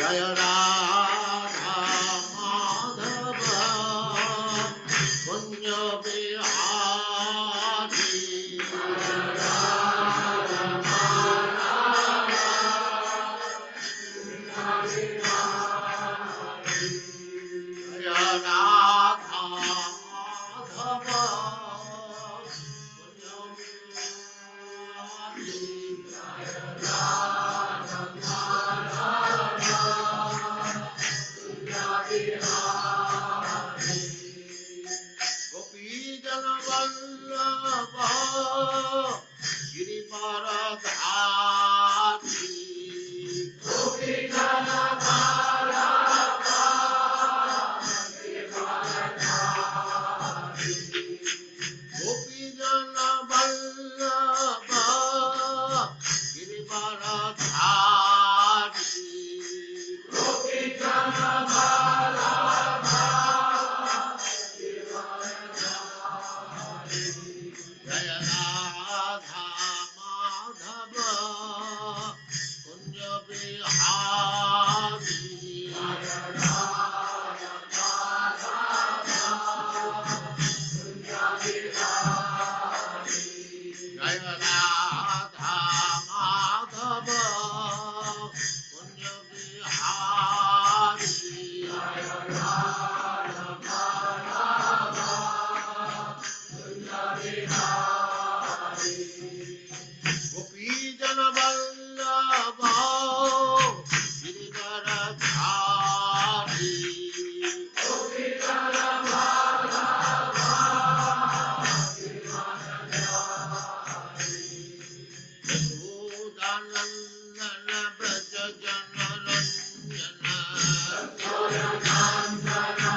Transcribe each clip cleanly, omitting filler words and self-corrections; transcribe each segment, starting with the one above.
Jaya Radha Madhava Kunja Bihari Jaya Radha Madhava Kunja Bihari Jaya Radha Madhava Kunja Bihari Jaya Radha Madhava Kunja Bihari Gopi Jana Vallabha Girivaradhari Gopi Jana Vallabha Girivaradhari Gopi Jana Vallabha Girivaradhari Gopi Jana Vallabha Jaya Radha Madhava Kunja Bihari Jaya Radha Madhava Kunja Bihari Jaya Radha Madhava Kunja Bihari Jaya Radha Madhava Kunja Bihari Gopi Jana Vallabha Girivaradhari Gopi Jana Vallabha Girivaradhari Yashodanandana Braja Jana Ranjana Yashodanandana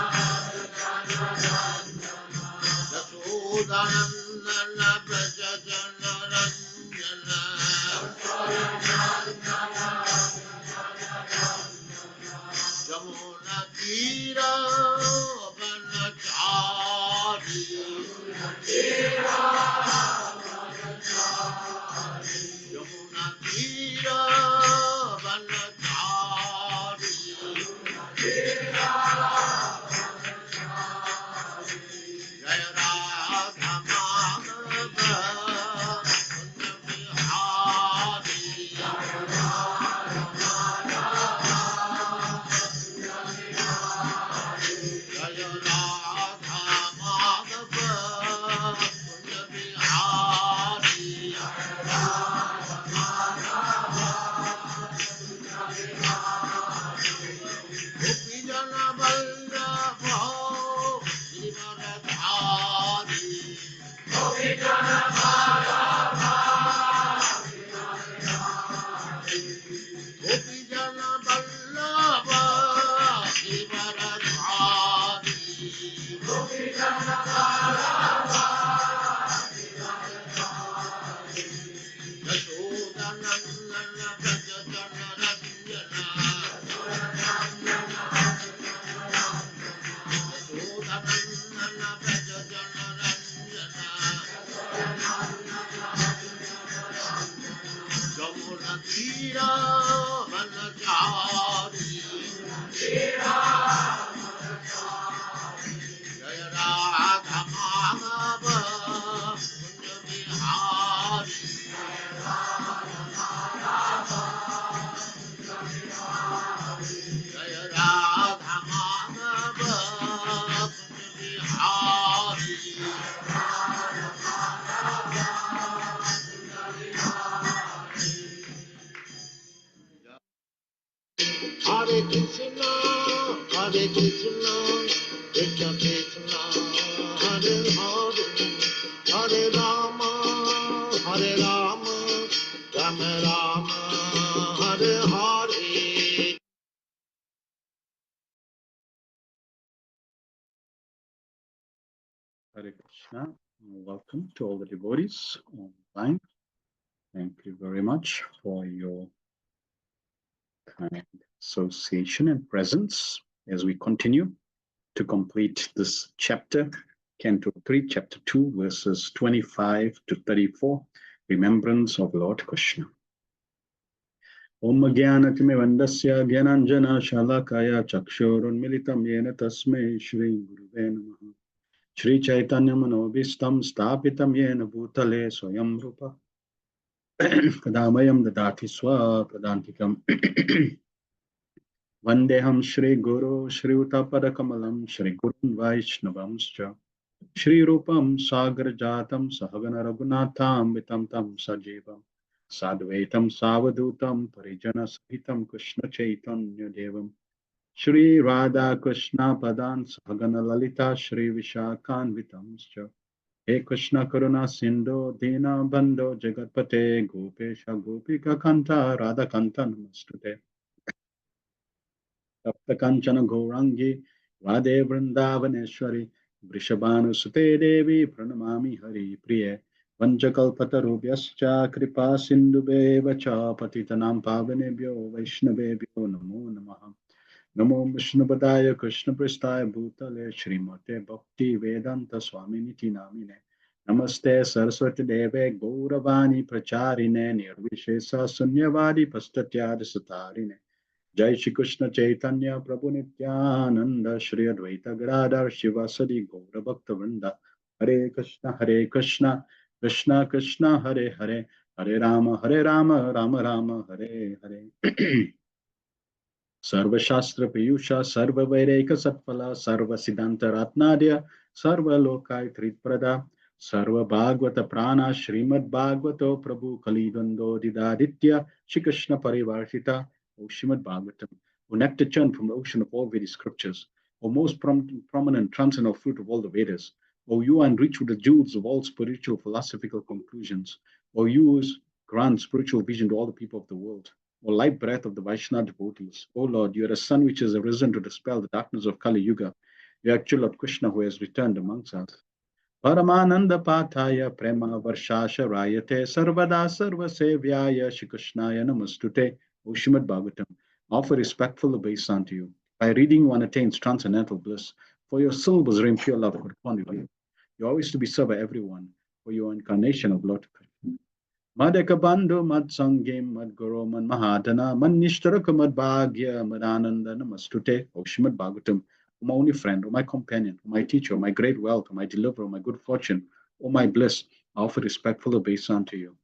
Yashodanandana Braja Jana Ranjana Jamuna Tira Vanachari Jamuna Tira Vanachari Jaya Radha Madhava Kunja Bihari Jaya Radha Madhava Jaya Radha Madhava Kunja Bihari Jaya Radha Madhava Kunja Bihari Gopi Jana Vallabha Girivaradhari Gopi Jana Vallabha Girivaradhari Gopi Jana Vallabha Girivaradhari Gopi Jana Vallabha Girivaradhari Yashodanandana Braja Jana Ranjana Yashodanandana Braja Jana Ranjana Jamuna Tira Vanachari Jaya Radha Madhava Kunja Bihari Jaya Radha Madhava Kunja Bihari Hare Krishna, Hare Krishna, Krishna Krishna, Hare Hare, Hare Rama, Hare Rama, Rama Rama, Hare Hare. Hare Krishna. Welcome to all the devotees online. Thank you very much for your kind association and presence as we continue to complete this chapter, Canto 3, Chapter 2, verses 25 to 34, Remembrance of Lord Krishna. Om Jnanatimirandasya Jnananjana Shalakaya Chakshurunmilitam Yena Tasmai Shri Guruve Namaha. Shri Chaitanya Manobhistam Stapitam Yena Bhutale Swayam Rupa Kadamayam Dadati Swa Pradantikam Vandeham Shri Guru Shri Utapadakamalam Shri Gurun Vaishnavamscha Shri Rupam Sagar Jatam Sahagana Raghunatham Vitam Tam Sajivam Sadvaitam Savadutam Parijana Sahitam Krishna Chaitanya Devam Shri Radha Krishna Padan Sahagana Lalita Shri Vishakhan Vitamscha He Krishna Karuna Sindhu Dina Bando Jagatpate Gopesha Gopika Kanta Radha Kanta Namastute Tapta Kanchana Gourangi Radhe Vrindavaneshwari Vrishabhanu Sute Devi Pranamami Hari Priye Vanchakalpatarubhyascha Kripa Sindhubeva Cha Patitanam Pavanebhyo Vaishnavebhyo Namo Namaha Namo Vishnupadaya Krishna Pristaya Bhutale Srimate Bhakti Vedanta Swami Niti Namine Namaste Saraswati Deve Gauravani Pracharine Nirvishesa Sunyavadi Pastatyad Satarine Jai Shri Krishna Chaitanya Prabhu Nityananda Shri Advaita Gadadhar Shivasadi Gaura Bhakta Vrinda Hare Krishna Krishna Krishna Hare Hare Hare Rama Rama Rama Hare Hare Sarva Shastra Piyusha Sarva Vaireka Satpala Sarva Siddhanta Ratnadya Sarva Lokai Tritprada Sarva Bhagavata Prana Srimad Bhagavato Prabhu Kalidando Didaditya Shri Krishna Parivarshita O Srimad Bhagavatam, O nectar churned from the ocean of all Vedic scriptures, O most prominent transcendental fruit of all the Vedas, O you are enriched with the jewels of all spiritual philosophical conclusions, O you who grant spiritual vision to all the people of the world, O light breath of the Vaishnava devotees, O Lord, you are a sun which has arisen to dispel the darkness of Kali Yuga. You are actual Lord Krishna who has returned amongst us. Paramananda Pathaya Prema Varshasha Rayate Sarvada Sarva Sevyaya Shri Krishnaya Namastute, O Srimad Bhagavatam. Offer respectful obeisance unto you. By reading one attains transcendental bliss, for your syllables are in pure love corresponding to you. You are always to be served by everyone, for you are incarnation of Lord Krishna. Madhakabandhu Madsangim Madguru Man Mahadana Man Nishtaraka Madbhagya Madananda Namastute, O Srimad Bhagavatam, O my only friend, O my companion, O my teacher, O my great wealth, O my deliverer, O my good fortune, O my bliss, I offer respectful obeisance unto you.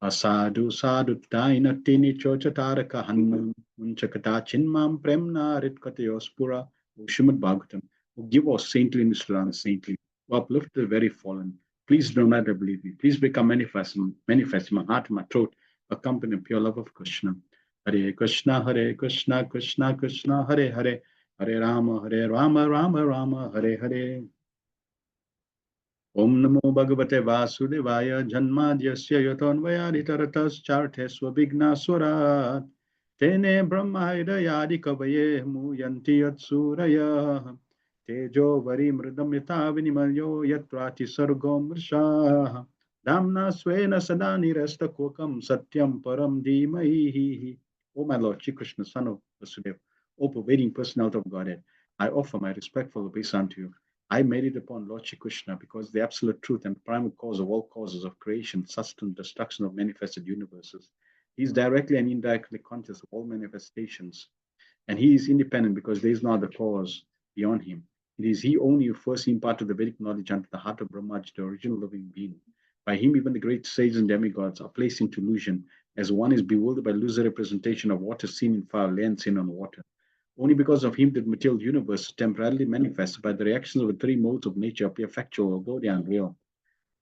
Asadu sadhu daina tini chochataraka hannam unchakata chinmam premna ritkatayospura, O Srimad Bhagavatam, who give us saintliness to the saintly, who uplift the very fallen. Please do not believe me. Please become manifest in my heart, in my throat, accompanying pure love of Krishna. Hare Krishna, Hare Krishna, Krishna Krishna, Hare Hare, Hare Rama, Rama Rama, Hare Hare. Om Namo Bhagavate Vasudevaya Janmadhyasya Yatonvayaditaratascharte Swabhignaswarat Tene Brahmaidayadi Kavaye Muyanti Yatsuraya Tejo Vari Mridam Yata Vinimayo Yatrati Sargom Vrsha Damna Swena Sadani Resta Kokam Satyam Param Dhimaihi. O my Lord, Shri Krishna, son of Vasudeva, O pervading personality of Godhead, I offer my respectful obeisance to you. I meditate upon Lord Shri Krishna because the absolute truth and primary cause of all causes of creation, sustenance, destruction of manifested universes. He is directly and indirectly conscious of all manifestations, and he is independent because there is no other cause beyond him. It is he only who first imparted the Vedic knowledge unto the heart of Brahmaji, the original living being. By him, even the great sages and demigods are placed into illusion, as one is bewildered by illusory representation of water seen in fire, land seen on water. Only because of him did material universe temporarily manifest by the reactions of the three modes of nature appear factual, although they are unreal.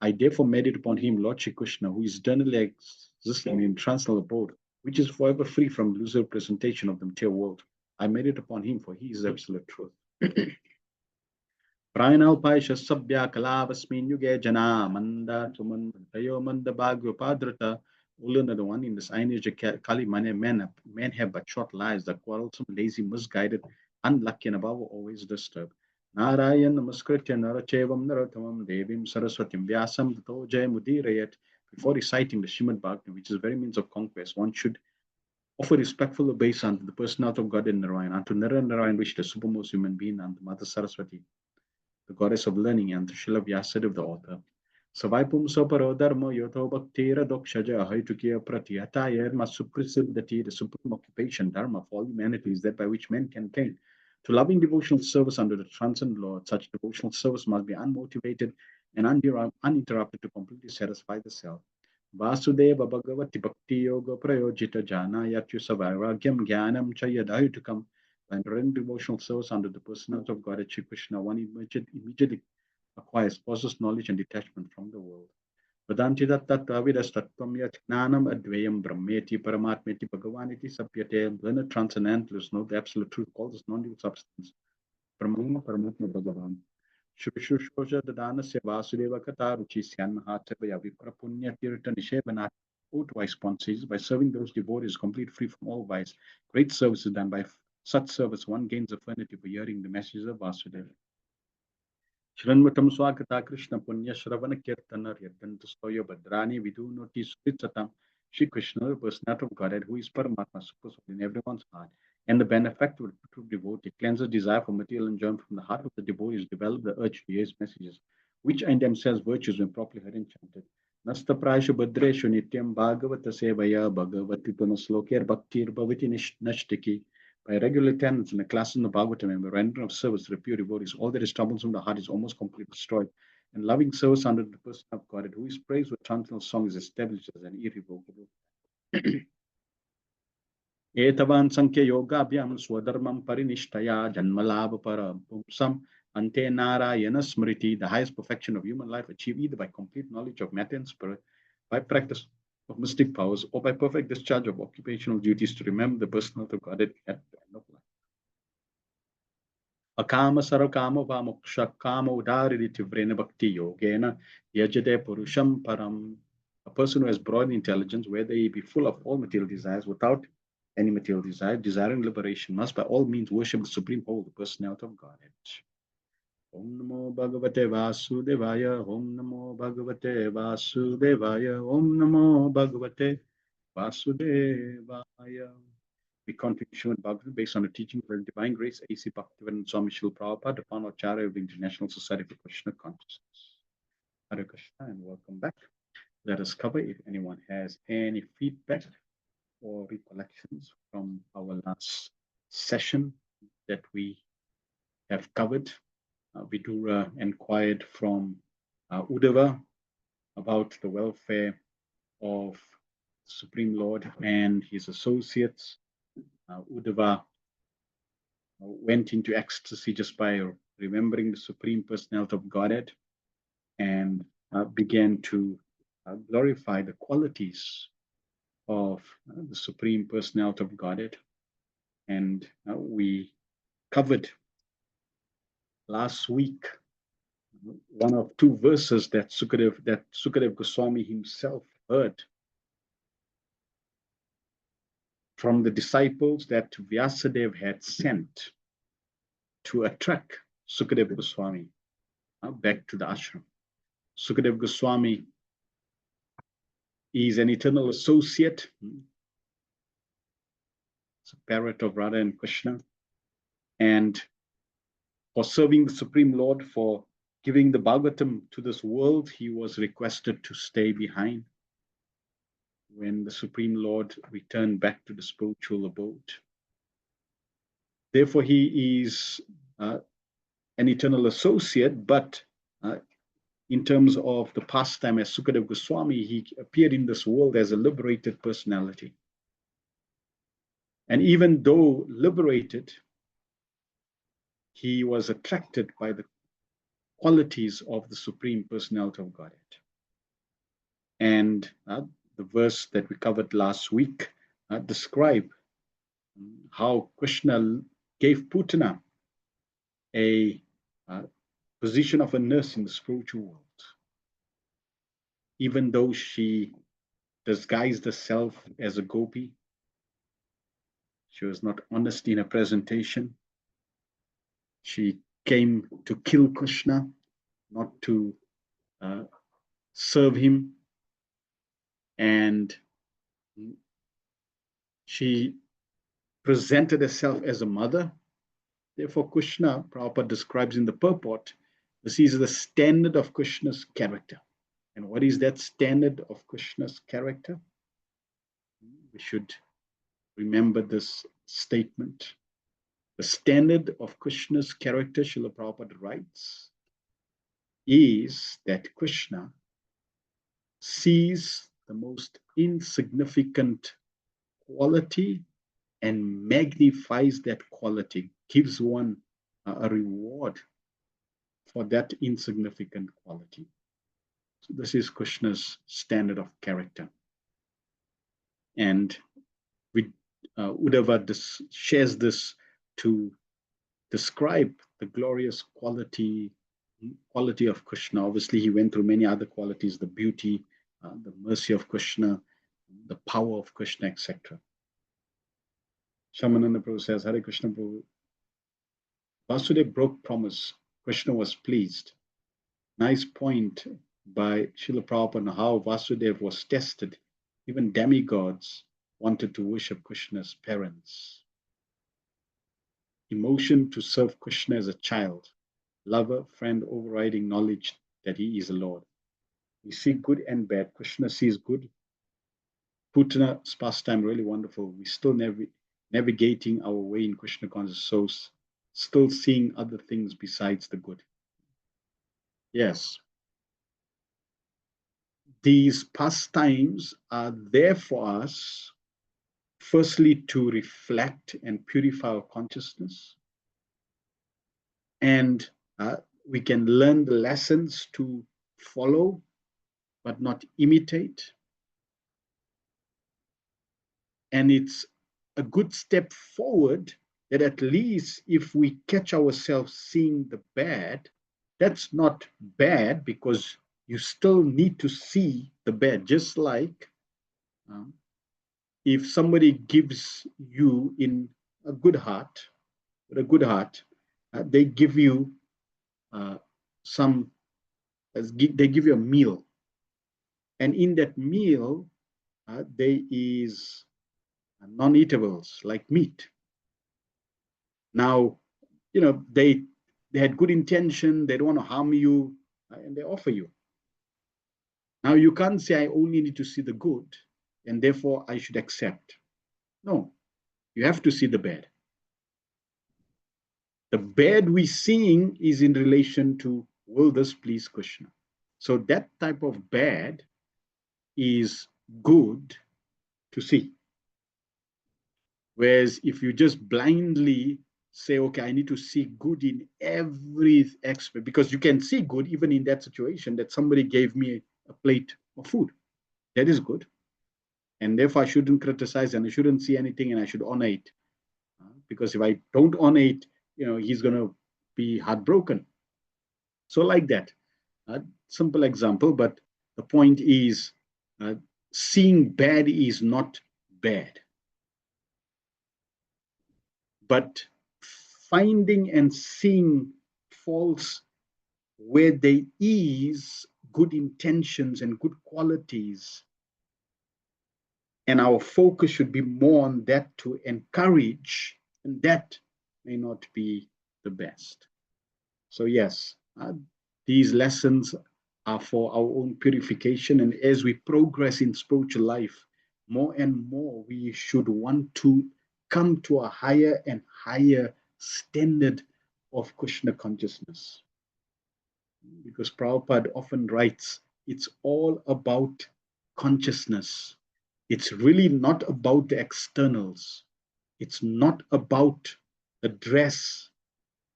I therefore meditate upon him, Lord Shri Krishna, who is eternally existing in transcendental abode, which is forever free from illusory presentation of the material world. I meditate upon him, for he is absolute truth. Pranalpaisha Sabya Kalavasmin Yuge Jana Manda Tumandayo Manda Bhagyo Padrata. Ulana the one in this Ainija Kali men have but short lives, the quarrelsome, lazy, misguided, unlucky, and above all always disturbed. Narayan Namaskritya Narachevam Narotamam Devim Saraswatim Vyasam Tato Jay Mudirayat. Before reciting the Srimad Bhagavatam, which is very means of conquest, one should offer respectful obeisance unto the personality of God in Narayan, unto Narayan, which is the supermost human being, unto Mother Saraswati, the goddess of learning, and to Srila Vyasadeva, the author. Savaipum soparo dharma yoto bhaktira dokshaja haitukia pratyataya masuprasiddhati, the supreme occupation dharma for all humanity is that by which men can attain to loving devotional service under the transcendent Lord. Such devotional service must be unmotivated and uninterrupted to completely satisfy the self. Vasudeva Bhagavati Bhakti Yoga Prayojita Jana Yatyu Savairagyam Jnanam Chayadayutukam. By rendering devotional service under the personality of God, Shri Krishna, one immediately acquires possesses knowledge and detachment from the world. Vedantita tattvavidastatvam yat gnanam advayam brahmeti paramatmeti bhagavaniti sapyate. Learned transcendentalists know the absolute truth called as non-dual substance. Brahma Paramatma Bhagavan. Shushushoja Dadanasya Vasudeva Kata Ruchi Syan Mahatavaya Viprapunya Tirta Nishevanat. O twice says, by serving those devotees complete free from all vice, great service is done. By such service, one gains affinity for hearing the messages of Vasudeva. Shranvatam Swakata Krishna Punya Shravana Kirtana Ryadantu Stoya Badrani Vidunoti Sritsatam. Shri Krishna, the personality of Godhead, who is Paramatma, supposed in everyone's heart, and the benefactor of the true devotee, cleanses desire for material enjoyment from the heart of the devotees, develop the urge to hear his messages, which are in themselves virtues when properly heard and chanted. Nasta Prashu Badreshu Nityam Bhagavata Sevaya Bhagavati Punaslokir Bhaktir Bhaviti Nashtiki. By regular attendance in the classes in the Bhagavatam and the rendering of service to the pure devotees, all that is troubles from the heart is almost completely destroyed. And loving service under the person of Godhead, who is praised with transcendental song, is established as an irrevocable. Etavan Sankhya Yoga Abhyam Swadharmam Parinishtaya Janmalabha Para Pumsam Ante Narayana Smriti, the highest perfection of human life achieved either by complete knowledge of matter and spirit, by practice of mystic powers, or by perfect discharge of occupational duties to remember the personality of Godhead at the end of life. Akama Sarakama Vamoksha Kama Udariti Vrena Bhakti Yogena Yajade Purusham Param. A person who has broad intelligence, whether he be full of all material desires, without any material desire, desiring liberation, must by all means worship the supreme whole, the personality of Godhead. Om Namo Bhagavate Vasudevaya, Om Namo Bhagavate Vasudevaya, Om Namo Bhagavate Vasudevaya. We continue Srimad Bhagavatam based on the teaching of the Divine Grace, A.C. Bhaktivedanta Swami Srila Prabhupada, the founder Acharya of the International Society for Krishna Consciousness. Hare Krishna and welcome back. Let us cover if anyone has any feedback or recollections from our last session that we have covered. Vidura inquired from Uddhava about the welfare of the Supreme Lord and his associates. Uddhava went into ecstasy just by remembering the Supreme Personality of Godhead and began to glorify the qualities of the Supreme Personality of Godhead. And we covered last week one of two verses that Sukadev Goswami himself heard from the disciples that Vyasadeva had sent to attract Sukadev Goswami back to the ashram. Sukadev Goswami is an eternal associate. It's a parrot of Radha and Krishna. And for serving the Supreme Lord, for giving the Bhagavatam to this world, he was requested to stay behind when the Supreme Lord returned back to the spiritual abode. Therefore, he is an eternal associate, but in terms of the pastime as Sukadev Goswami, he appeared in this world as a liberated personality. And even though liberated, he was attracted by the qualities of the Supreme Personality of Godhead. And the verse that we covered last week describe how Krishna gave Putana a position of a nurse in the spiritual world. Even though she disguised herself as a gopi, she was not honest in her presentation. She came to kill Krishna, not to serve him. And she presented herself as a mother. Therefore, Krishna, Prabhupada describes in the purport, this is the standard of Krishna's character. And what is that standard of Krishna's character? We should remember this statement. The standard of Krishna's character, Srila Prabhupada writes, is that Krishna sees the most insignificant quality and magnifies that quality, gives one a reward for that insignificant quality. So this is Krishna's standard of character. And Uddhava shares this to describe the glorious quality of Krishna. Obviously, he went through many other qualities, the beauty, the mercy of Krishna, the power of Krishna, etc. Shamananda Prabhu says, Hare Krishna Prabhu, Vasudeva broke promise. Krishna was pleased. Nice point by Srila Prabhupada on how Vasudeva was tested. Even demigods wanted to worship Krishna's parents. Emotion to serve Krishna as a child, lover, friend, overriding knowledge that he is a Lord. We see good and bad. Krishna sees good. Putana's pastime really wonderful. We're still navigating our way in Krishna consciousness, so still seeing other things besides the good. Yes. These pastimes are there for us, firstly, to reflect and purify our consciousness. And we can learn the lessons to follow, but not imitate. And it's a good step forward that at least if we catch ourselves seeing the bad, that's not bad because you still need to see the bad. Just like if somebody gives you in a good heart, with a good heart, they give you they give you a meal. And in that meal, there is non-eatables like meat. Now, they had good intention, they don't want to harm you, and they offer you. Now, you can't say, I only need to see the good, and therefore I should accept. No, you have to see the bad. The bad we're seeing is in relation to, will this please Krishna? So that type of bad is good to see. Whereas if you just blindly say, okay, I need to see good in every aspect, because you can see good even in that situation that somebody gave me a plate of food. That is good. And therefore I shouldn't criticize and I shouldn't see anything and I should honor it. Because if I don't honor it, he's going to be heartbroken. So like that, simple example, but the point is seeing bad is not bad. But finding and seeing faults where there is good intentions and good qualities, and our focus should be more on that to encourage, and that may not be the best. So yes, these lessons are for our own purification, and as we progress in spiritual life, more and more we should want to come to a higher and higher standard of Krishna consciousness. Because Prabhupada often writes, it's all about consciousness. It's really not about the externals. It's not about the dress.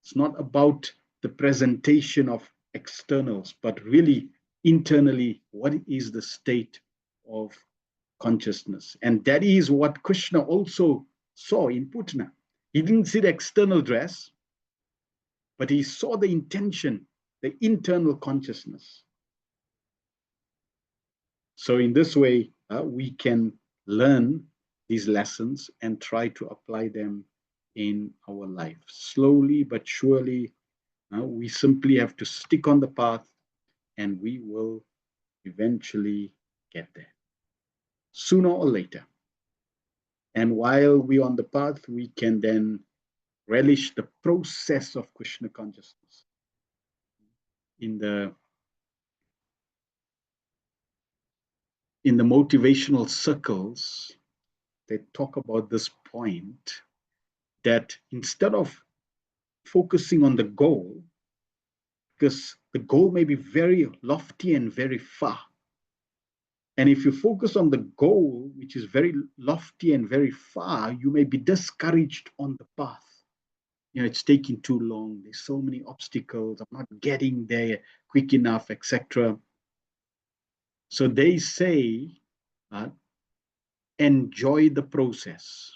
It's not about the presentation of externals, but really internally, what is the state of consciousness? And that is what Krishna also saw in Putana. He didn't see the external dress, but he saw the intention, the internal consciousness. So in this way, we can learn these lessons and try to apply them in our life. Slowly but surely, we simply have to stick on the path and we will eventually get there, sooner or later. And while we're on the path, we can then relish the process of Krishna consciousness. In the in the motivational circles, they talk about this point that instead of focusing on the goal, because the goal may be very lofty and very far. And if you focus on the goal, which is very lofty and very far, you may be discouraged on the path. It's taking too long. There's so many obstacles. I'm not getting there quick enough, etc. So they say, enjoy the process.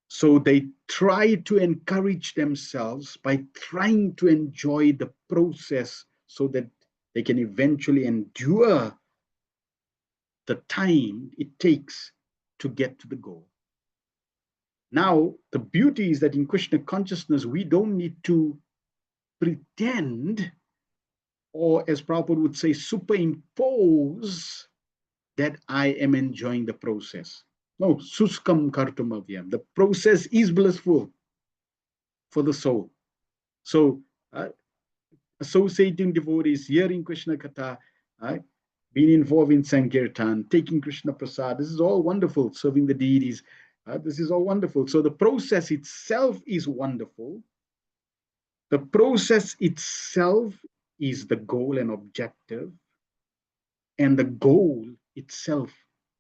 So they try to encourage themselves by trying to enjoy the process so that they can eventually endure the time it takes to get to the goal. Now, the beauty is that in Krishna consciousness, we don't need to pretend, or as Prabhupada would say, superimpose that I am enjoying the process. No, suskam kartumavyam. The process is blissful for the soul. So, associating devotees, hearing Krishna Katha, being involved in Sankirtan, taking Krishna Prasad, this is all wonderful, serving the deities. This is all wonderful. So the process itself is wonderful. The process itself is the goal and objective, and the goal itself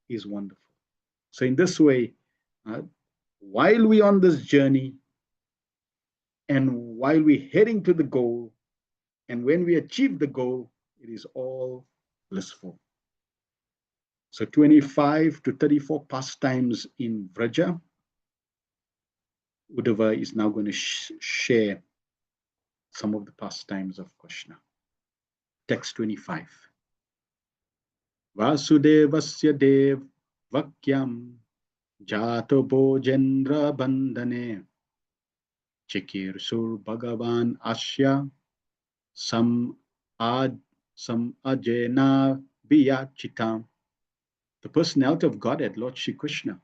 is wonderful. So in this way, while we're on this journey, and while we're heading to the goal, and when we achieve the goal, it is all blissful. So 25 to 34 pastimes in Vraja. Uddhava is now going to share some of the pastimes of Krishna. Text 25. Vasudevasya dev vakyam jato bojendra bandhane chikir sur bhagavan asya sam ajena biyachitam. The personality of Godhead, Lord Shri Krishna,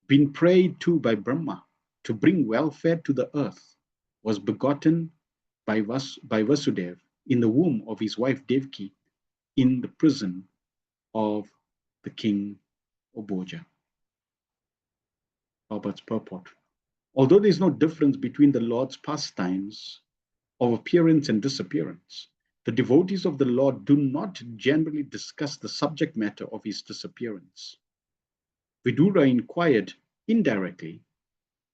been prayed to by Brahma to bring welfare to the earth, was begotten by Vasudeva in the womb of his wife Devaki in the prison of the king of Bhoja. Prabhupada's purport. Although there is no difference between the Lord's pastimes of appearance and disappearance, the devotees of the Lord do not generally discuss the subject matter of his disappearance. Vidura inquired indirectly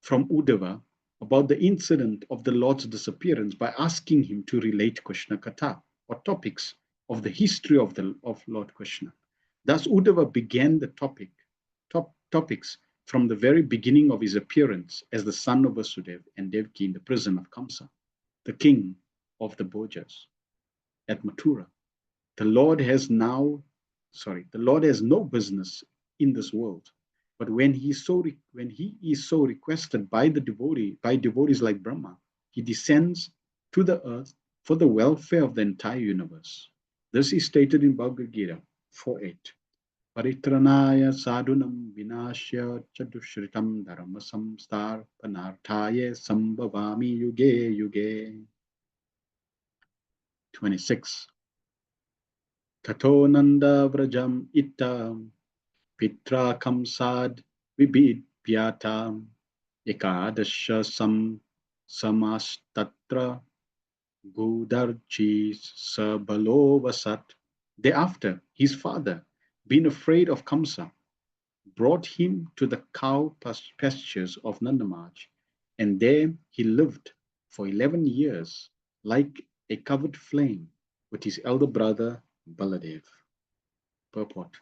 from Uddhava about the incident of the Lord's disappearance by asking him to relate Krishna Katha, or topics of the history of Lord Krishna. Thus Uddhava began the topics from the very beginning of his appearance as the son of Vasudeva and Devaki in the prison of Kamsa, the king of the Bhojas at Mathura. The Lord has no business in this world. But when he is so requested by devotees like Brahma, he descends to the earth for the welfare of the entire universe. This is stated in Bhagavad Gita 4.8. Paritranaya sadhunam vinashya chadushritam dharma samstar panarthaya sambhavami yuge yuge. 26. Tato nanda vrajam itta Pitra kamsad vibidvyata ekadasha samastatra gudarchi sabalovasat. Thereafter, his father, being afraid of Kamsa, brought him to the cow pastures of Nandamaj, and there he lived for 11 years like a covered flame with his elder brother Baladev. Purport.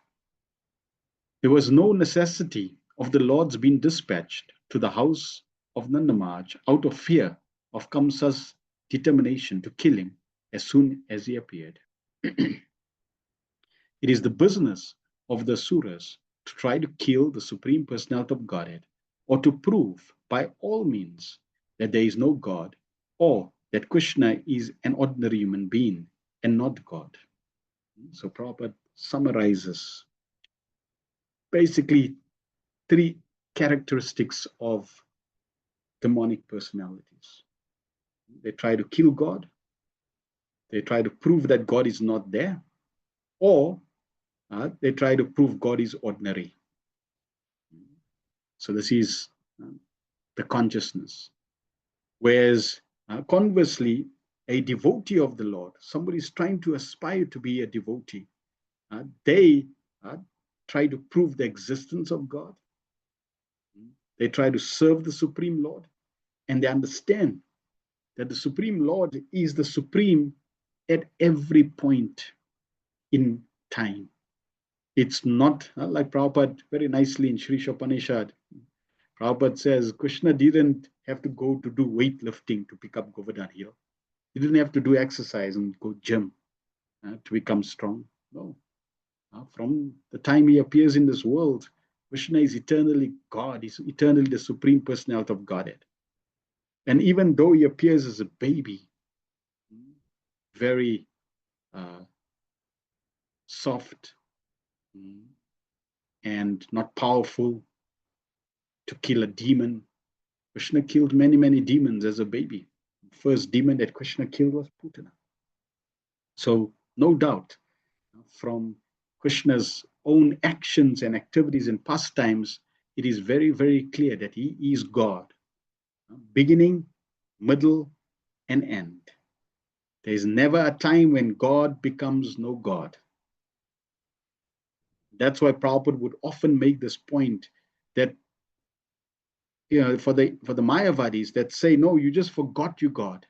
There was no necessity of the Lord's being dispatched to the house of Nandamaj out of fear of Kamsa's determination to kill him as soon as he appeared. It is the business of the Asuras to try to kill the Supreme Personality of Godhead, or to prove by all means that there is no God, or that Krishna is an ordinary human being and not God. So Prabhupada summarizes basically 3 characteristics of demonic personalities. They try to kill God. They try to prove that God is not there. or they try to prove God is ordinary. So this is the consciousness. Whereas conversely, a devotee of the Lord, somebody is trying to aspire to be a devotee, they try to prove the existence of God. They try to serve the Supreme Lord, and they understand that the Supreme Lord is the Supreme at every point in time. It's not like Prabhupada very nicely in Sri Shopanishad. Prabhupada says Krishna didn't have to go to do weightlifting to pick up Govardhan Hill. He didn't have to do exercise and go gym to become strong. No. From the time he appears in this world, Krishna is eternally God. He's eternally the Supreme Personality of Godhead. And even though he appears as a baby, very soft and not powerful to kill a demon, Krishna killed many, many demons as a baby. The first demon that Krishna killed was Putana. So no doubt, from Krishna's own actions and activities and pastimes, it is very, very clear that he is God, beginning, middle, and end. There is never a time when God becomes no God. That's why Prabhupada would often make this point that, for the Mayavadis that say, no, you just forgot you God.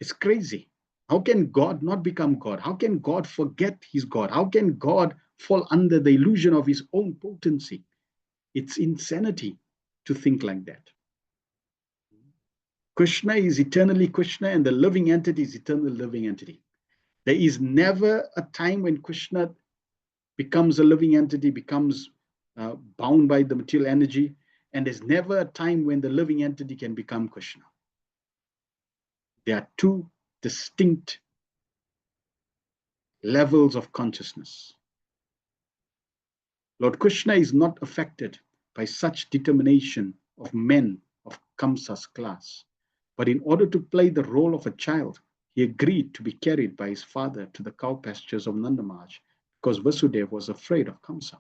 It's crazy. How can God not become God? How can God forget he's God? How can God fall under the illusion of his own potency? It's insanity to think like that. Krishna is eternally Krishna, and the living entity is eternal living entity. There is never a time when Krishna becomes a living entity, becomes bound by the material energy, and there's never a time when the living entity can become Krishna. There are two distinct levels of consciousness. Lord Krishna is not affected by such determination of men of Kamsa's class, but in order to play the role of a child, he agreed to be carried by his father to the cow pastures of Nandamaj because Vasudeva was afraid of Kamsa.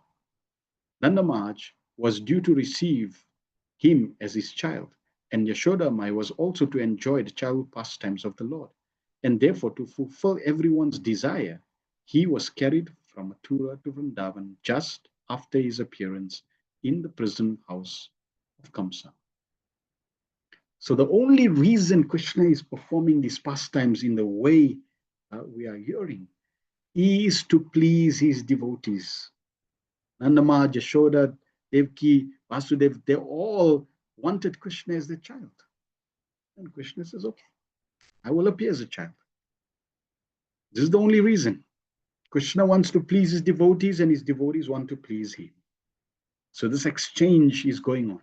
Nandamaj was due to receive him as his child, and Yashoda Mai was also to enjoy the childhood pastimes of the Lord. And therefore, to fulfill everyone's desire, he was carried from Mathura to Vrindavan just after his appearance in the prison house of Kamsa. So the only reason Krishna is performing these pastimes in the way we are hearing is to please his devotees. Nandama, Yashoda, Devki, Vasudev, they all wanted Krishna as their child. And Krishna says, okay, I will appear as a child. This is the only reason. Krishna wants to please his devotees and his devotees want to please him. So this exchange is going on.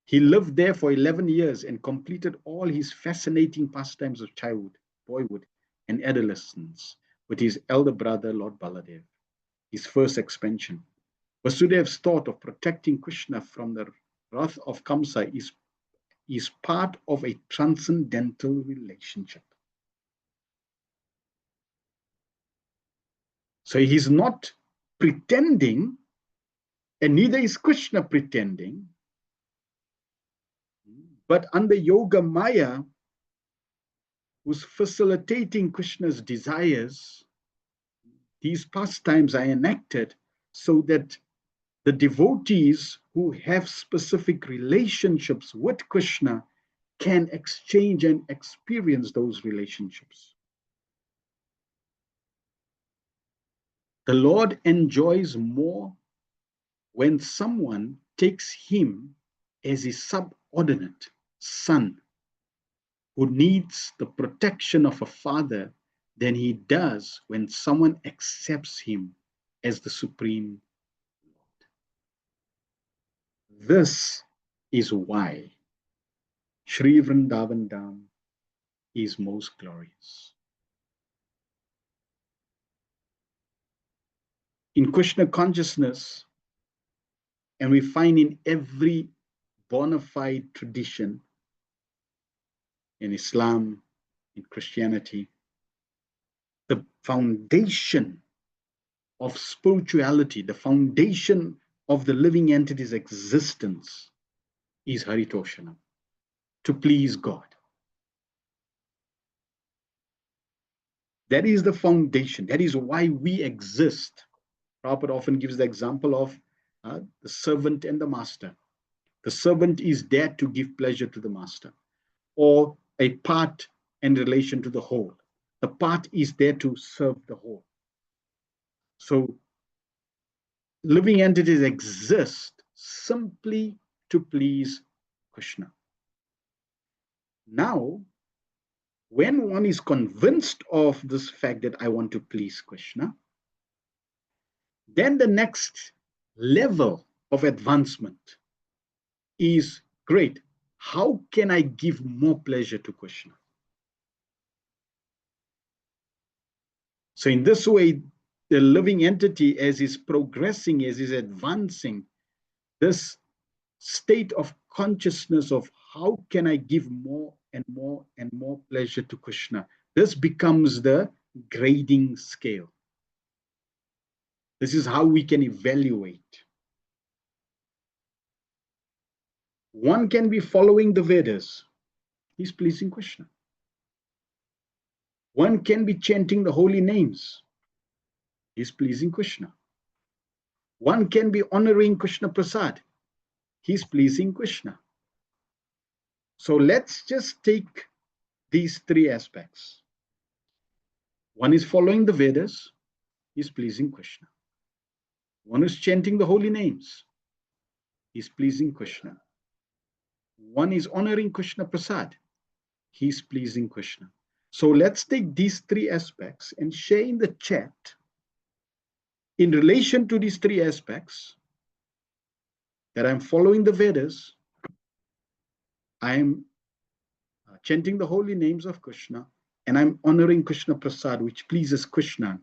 He lived there for 11 years and completed all his fascinating pastimes of childhood, boyhood, and adolescence with his elder brother, Lord Baladev, his first expansion. Vasudev's thought of protecting Krishna from the wrath of Kamsa is part of a transcendental relationship. So he's not pretending, and neither is Krishna pretending, but under Yoga Maya, who's facilitating Krishna's desires, these pastimes are enacted so that the devotees who have specific relationships with Krishna can exchange and experience those relationships. The Lord enjoys more when someone takes him as his subordinate son who needs the protection of a father than he does when someone accepts him as the supreme Lord. This is why Sri Vrindavan Dham is most glorious. In Krishna consciousness, and we find in every bona fide tradition, in Islam, in Christianity, the foundation of spirituality, the foundation of the living entity's existence is Haritoshanam, to please God. That is the foundation. That is why we exist. Prabhupada often gives the example of the servant and the master. The servant is there to give pleasure to the master, or a part in relation to the whole. The part is there to serve the whole. So living entities exist simply to please Krishna. Now, when one is convinced of this fact that I want to please Krishna, then the next level of advancement is great. How can I give more pleasure to Krishna? So in this way, the living entity, as is progressing, as is advancing, this state of consciousness of how can I give more and more and more pleasure to Krishna, this becomes the grading scale. This is how we can evaluate. One can be following the Vedas. He's pleasing Krishna. One can be chanting the holy names. He's pleasing Krishna. One can be honoring Krishna Prasad. He's pleasing Krishna. So let's just take these three aspects. One is following the Vedas. He's pleasing Krishna. One is chanting the holy names. He's pleasing Krishna. One is honoring Krishna Prasad. He's pleasing Krishna. So let's take these three aspects and share in the chat. In relation to these three aspects, that I'm following the Vedas, I'm chanting the holy names of Krishna, and I'm honoring Krishna Prasad, which pleases Krishna.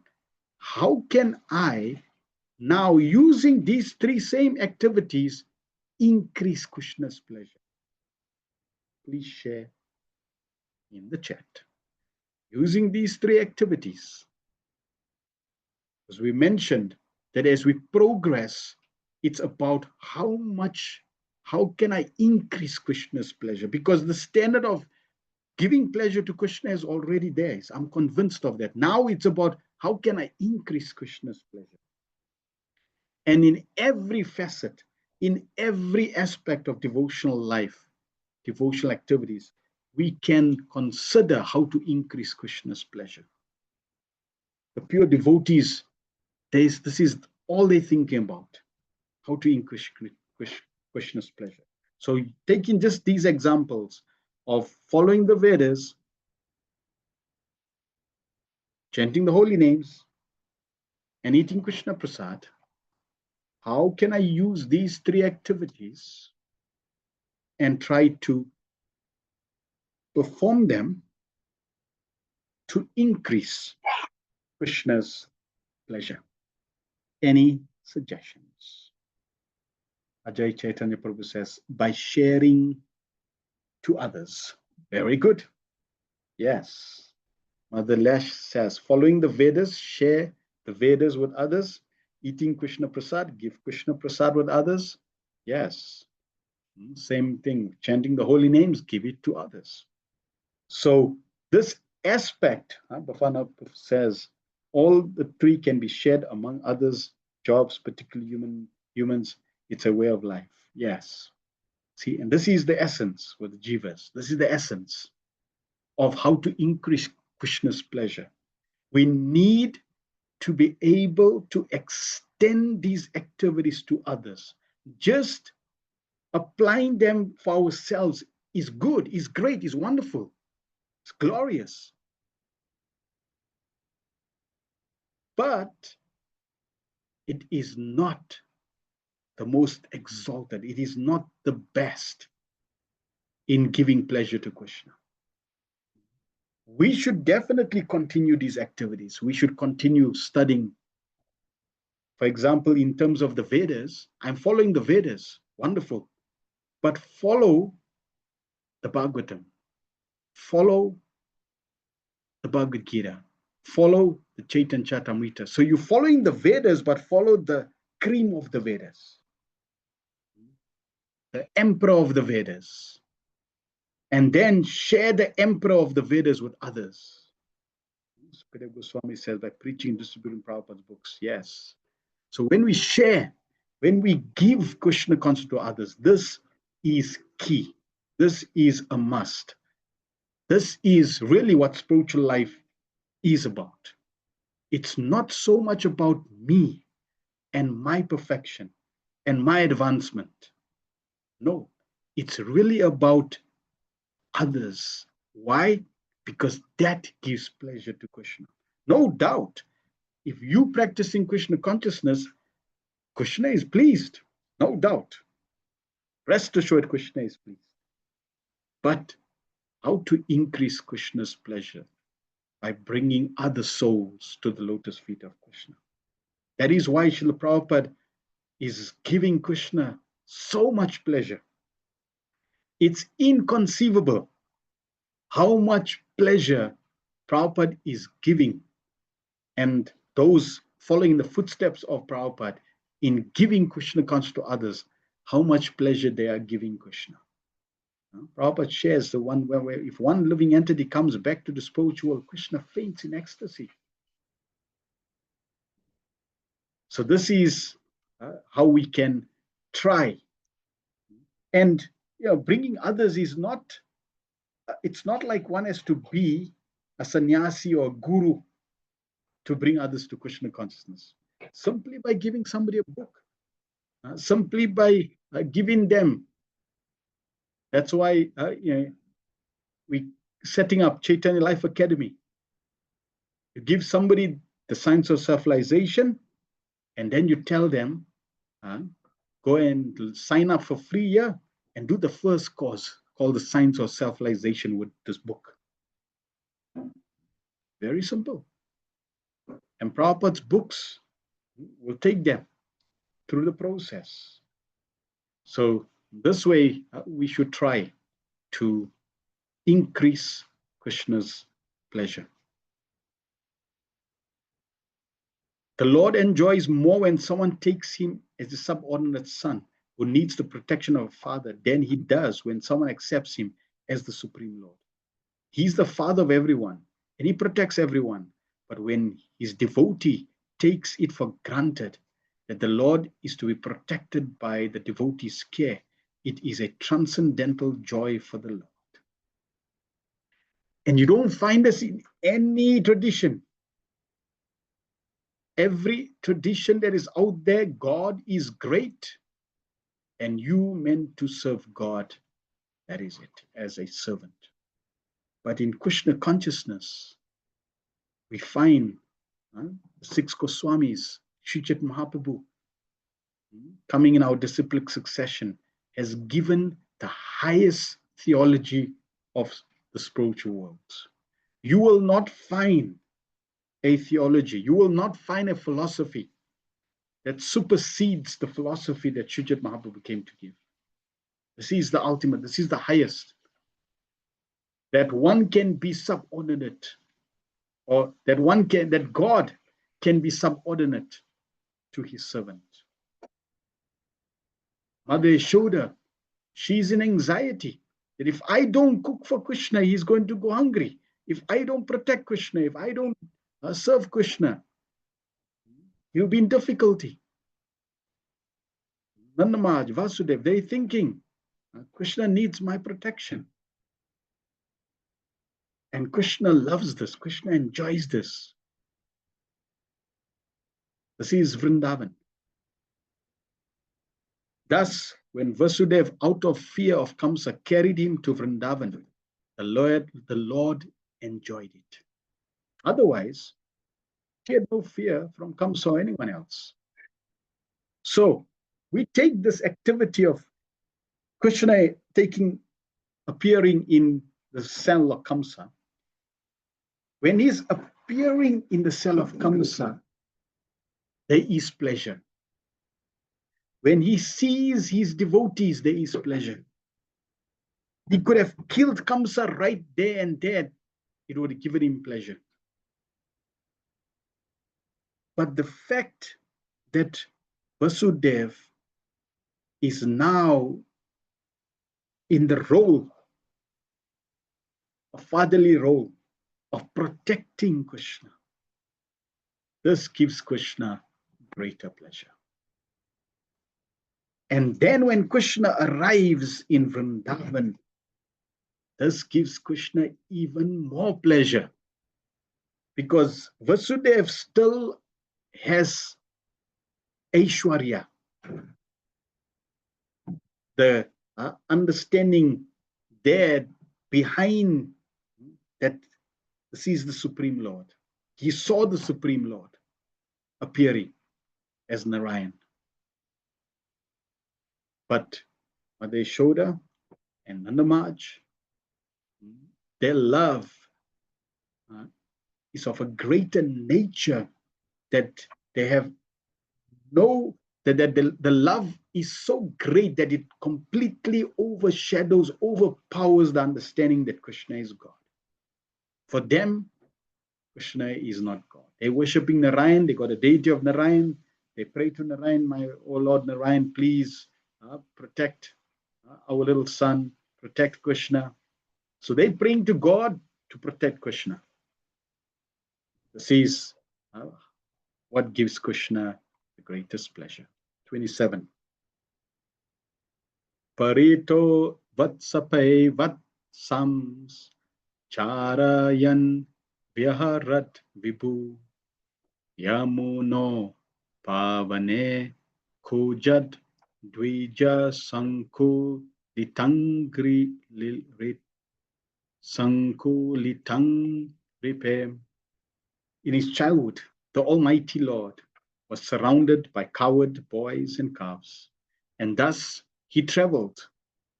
How can I, now using these three same activities, increase Krishna's pleasure? Please share in the chat. Using these three activities, as we mentioned, that as we progress, it's about how can I increase Krishna's pleasure? Because the standard of giving pleasure to Krishna is already there. I'm convinced of that. Now it's about how can I increase Krishna's pleasure? And in every facet, in every aspect of devotional life, devotional activities, we can consider how to increase Krishna's pleasure. The pure devotees, this is all they're thinking about, how to increase Krishna's pleasure. So taking just these examples of following the Vedas, chanting the holy names, and eating Krishna Prasad, how can I use these three activities and try to perform them to increase Krishna's pleasure? Any suggestions? Ajay Chaitanya Prabhu says, by sharing to others. Very good. Yes. Mother Lash says, following the Vedas, share the Vedas with others. Eating Krishna Prasad, give Krishna Prasad with others. Yes. Same thing. Chanting the holy names, give it to others. So this aspect, Bafana says, all the three can be shared among others, jobs, particularly humans. It's a way of life. Yes. See, and this is the essence with the jivas. This is the essence of how to increase Krishna's pleasure. We need to be able to extend these activities to others. Just applying them for ourselves is good, is great, is wonderful, it's glorious. But it is not the most exalted. It is not the best in giving pleasure to Krishna. We should definitely continue these activities. We should continue studying. For example, in terms of the Vedas, I'm following the Vedas. Wonderful. But follow the Bhagavatam. Follow the Bhagavad Gita. follow the Chaitanya Charitamrita. So you're following the Vedas, but follow the cream of the Vedas, the emperor of the Vedas, and then share the emperor of the Vedas with others. Sukadeva Goswami says by preaching and distributing Prabhupada's books. Yes. So when we share, when we give Krishna consciousness to others, this is key. This is a must. This is really what spiritual life is about. It's not so much about me and my perfection and my advancement. No, it's really about others. Why? Because that gives pleasure to Krishna. No doubt, if you practicing Krishna consciousness, Krishna is pleased. No doubt. Rest assured, Krishna is pleased. But how to increase Krishna's pleasure? By bringing other souls to the lotus feet of Krishna. That is why Srila Prabhupada is giving Krishna so much pleasure. It's inconceivable how much pleasure Prabhupada is giving, and those following the footsteps of Prabhupada in giving Krishna consciousness to others, how much pleasure they are giving Krishna. Prabhupada shares the one where if one living entity comes back to the spiritual, Krishna faints in ecstasy. So this is how we can try. And bringing others is not, it's not like one has to be a sannyasi or a guru to bring others to Krishna consciousness. Simply by giving somebody a book, simply by giving them. That's why we setting up Chaitanya Life Academy. You give somebody the science of self-realization, and then you tell them, go and sign up for free year and do the first course called the science of self-realization with this book. Very simple. And Prabhupada's books will take them through the process. So this way, we should try to increase Krishna's pleasure. The Lord enjoys more when someone takes him as a subordinate son who needs the protection of a father than he does when someone accepts him as the Supreme Lord. He's the father of everyone and he protects everyone. But when his devotee takes it for granted that the Lord is to be protected by the devotee's care, it is a transcendental joy for the Lord. And you don't find this in any tradition. Every tradition that is out there, God is great, and you meant to serve God, that is it, as a servant. But in Krishna consciousness, we find the 6 Goswamis, Sri Chaitanya Mahaprabhu, coming in our disciplic succession, has given the highest theology of the spiritual worlds. You will not find a theology, you will not find a philosophy that supersedes the philosophy that Sri Chaitanya Mahaprabhu came to give. This is the ultimate, this is the highest. That one can be subordinate, or that God can be subordinate to his servant. Mother Yashoda, she's in anxiety that if I don't cook for Krishna, he's going to go hungry. If I don't protect Krishna, if I don't serve Krishna, he'll be in difficulty. Nandamaj, Vasudev, they're thinking, Krishna needs my protection. And Krishna loves this. Krishna enjoys this. This is Vrindavan. Thus, when Vasudev, out of fear of Kamsa, carried him to Vrindavan, the Lord enjoyed it. Otherwise, he had no fear from Kamsa or anyone else. So, we take this activity of Krishna appearing in the cell of Kamsa. When he's appearing in the cell of Kamsa, there is pleasure. When he sees his devotees, there is pleasure. He could have killed Kamsa right there and there. It would have given him pleasure. But the fact that Vasudeva is now in the role, a fatherly role of protecting Krishna, this gives Krishna greater pleasure. And then when Krishna arrives in Vrindavan, this gives Krishna even more pleasure, because Vasudeva still has Aishwarya, the understanding there behind that sees the Supreme Lord. He saw the Supreme Lord appearing as Narayan. But Mother Yashoda and Nandamaj, their love is of a greater nature, that they have the love is so great that it completely overshadows, overpowers the understanding that Krishna is God. For them, Krishna is not God. They're worshipping Narayan, they got a deity of Narayan, they pray to Narayan, my oh Lord Narayan, please protect our little son, protect Krishna. So they're praying to God to protect Krishna. This is what gives Krishna the greatest pleasure. 27. Parito vatsapai vatsams charayan vyaharat vibhu yamuno pavane kujad dvija sanku litangri sanku litang ripe. In his childhood, the Almighty Lord was surrounded by cowherd boys and calves, and thus he traveled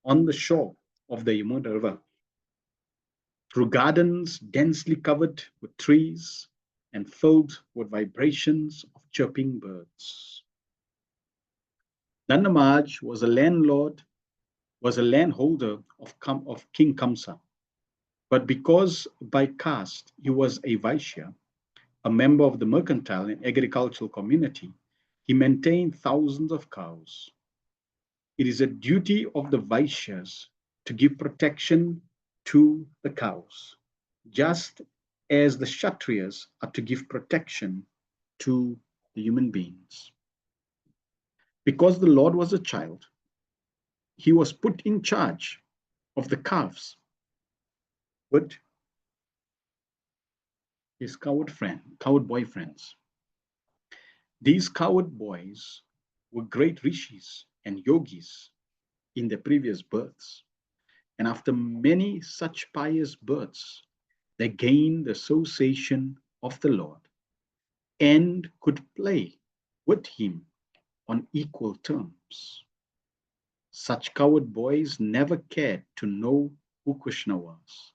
on the shore of the Yamuna River, through gardens densely covered with trees and filled with vibrations of chirping birds. Nandamaj was a landholder of King Kamsa, but because by caste he was a Vaishya, a member of the mercantile and agricultural community, he maintained thousands of cows. It is a duty of the Vaishyas to give protection to the cows, just as the Kshatriyas are to give protection to the human beings. Because the Lord was a child, he was put in charge of the calves with his coward boyfriends. These coward boys were great rishis and yogis in their previous births. And after many such pious births, they gained the association of the Lord and could play with him on equal terms. Such coward boys never cared to know who Krishna was,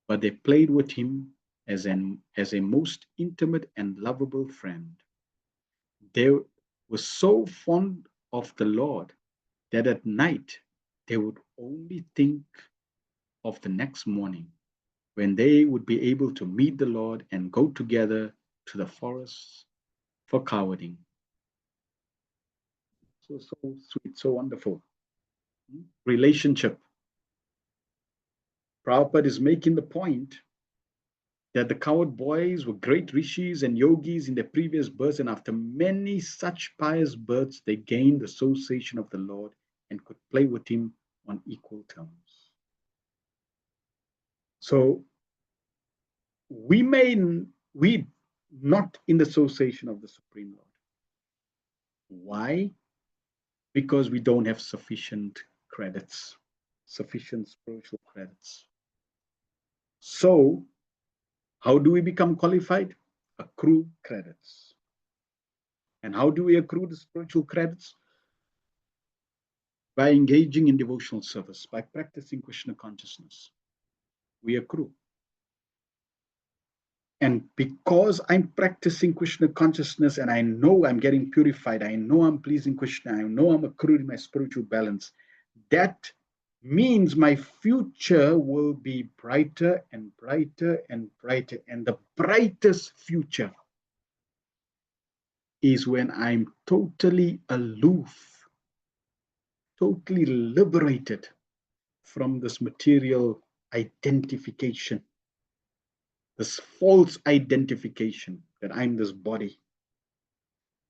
but they played with him as a most intimate and lovable friend. They were so fond of the Lord that at night they would only think of the next morning, when they would be able to meet the Lord and go together to the forests for cowherding. So sweet, so wonderful. Relationship. Prabhupada is making the point that the cowherd boys were great rishis and yogis in their previous births, and after many such pious births, they gained association of the Lord and could play with him on equal terms. So we not in the association of the Supreme Lord. Why? Because we don't have sufficient credits, sufficient spiritual credits. So how do we become qualified? Accrue credits. And how do we accrue the spiritual credits? By engaging in devotional service, by practicing Krishna consciousness. We accrue. And because I'm practicing Krishna consciousness and I know I'm getting purified, I know I'm pleasing Krishna, I know I'm accruing my spiritual balance, that means my future will be brighter and brighter and brighter. And the brightest future is when I'm totally aloof, totally liberated from this material identification, this false identification that I'm this body.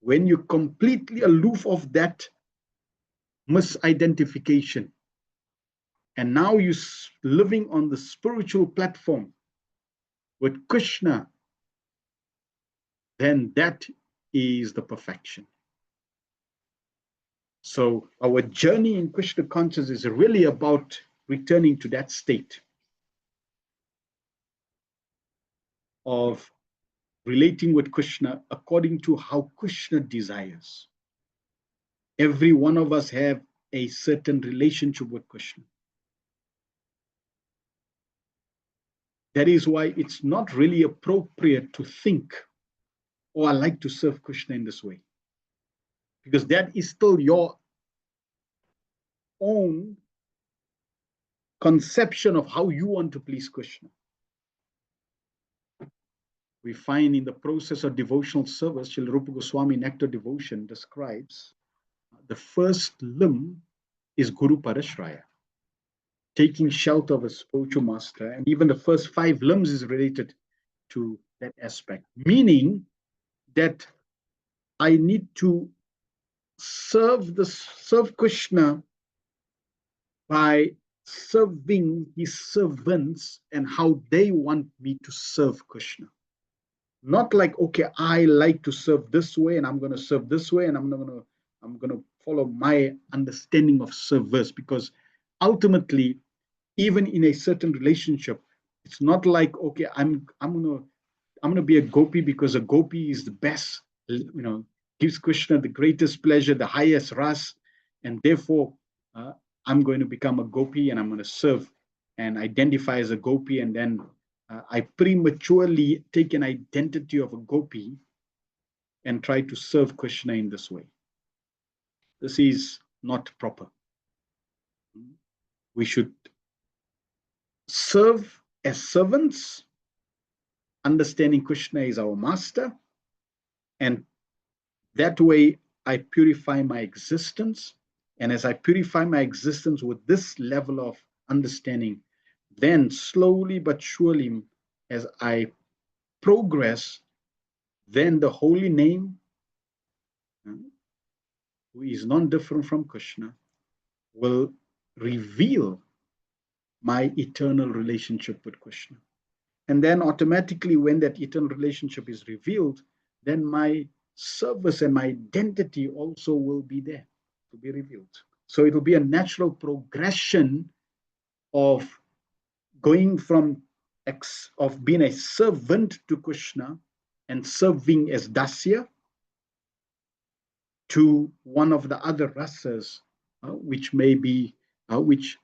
When you're completely aloof of that misidentification, and now you're living on the spiritual platform with Krishna, then that is the perfection. So our journey in Krishna consciousness is really about returning to that state of relating with Krishna according to how Krishna desires. Every one of us have a certain relationship with Krishna. That is why it's not really appropriate to think, oh, I like to serve Krishna in this way. Because that is still your own conception of how you want to please Krishna. We find in the process of devotional service, Srila Rupa Goswami Nectar Devotion describes the first limb is Guru Parashraya, taking shelter of a spiritual master. And even the first 5 limbs is related to that aspect, meaning that I need to serve Krishna by serving his servants and how they want me to serve Krishna. Not like, okay, I like to serve this way and I'm going to serve this way and I'm going to follow my understanding of service, because ultimately, even in a certain relationship, it's not like, okay, I'm going to be a gopi because a gopi is the best, gives Krishna the greatest pleasure, the highest ras, and therefore I'm going to become a gopi and I'm going to serve and identify as a gopi, and then I prematurely take an identity of a gopi and try to serve Krishna in this way. This is not proper. We should serve as servants, understanding Krishna is our master, and that way I purify my existence. And as I purify my existence with this level of understanding, then slowly but surely, as I progress, then the holy name, who is non-different from Krishna, will reveal my eternal relationship with Krishna. And then automatically, when that eternal relationship is revealed, then my service and my identity also will be there to be revealed. So it will be a natural progression of going from being a servant to Krishna and serving as Dasya to one of the other rasas, which may be, which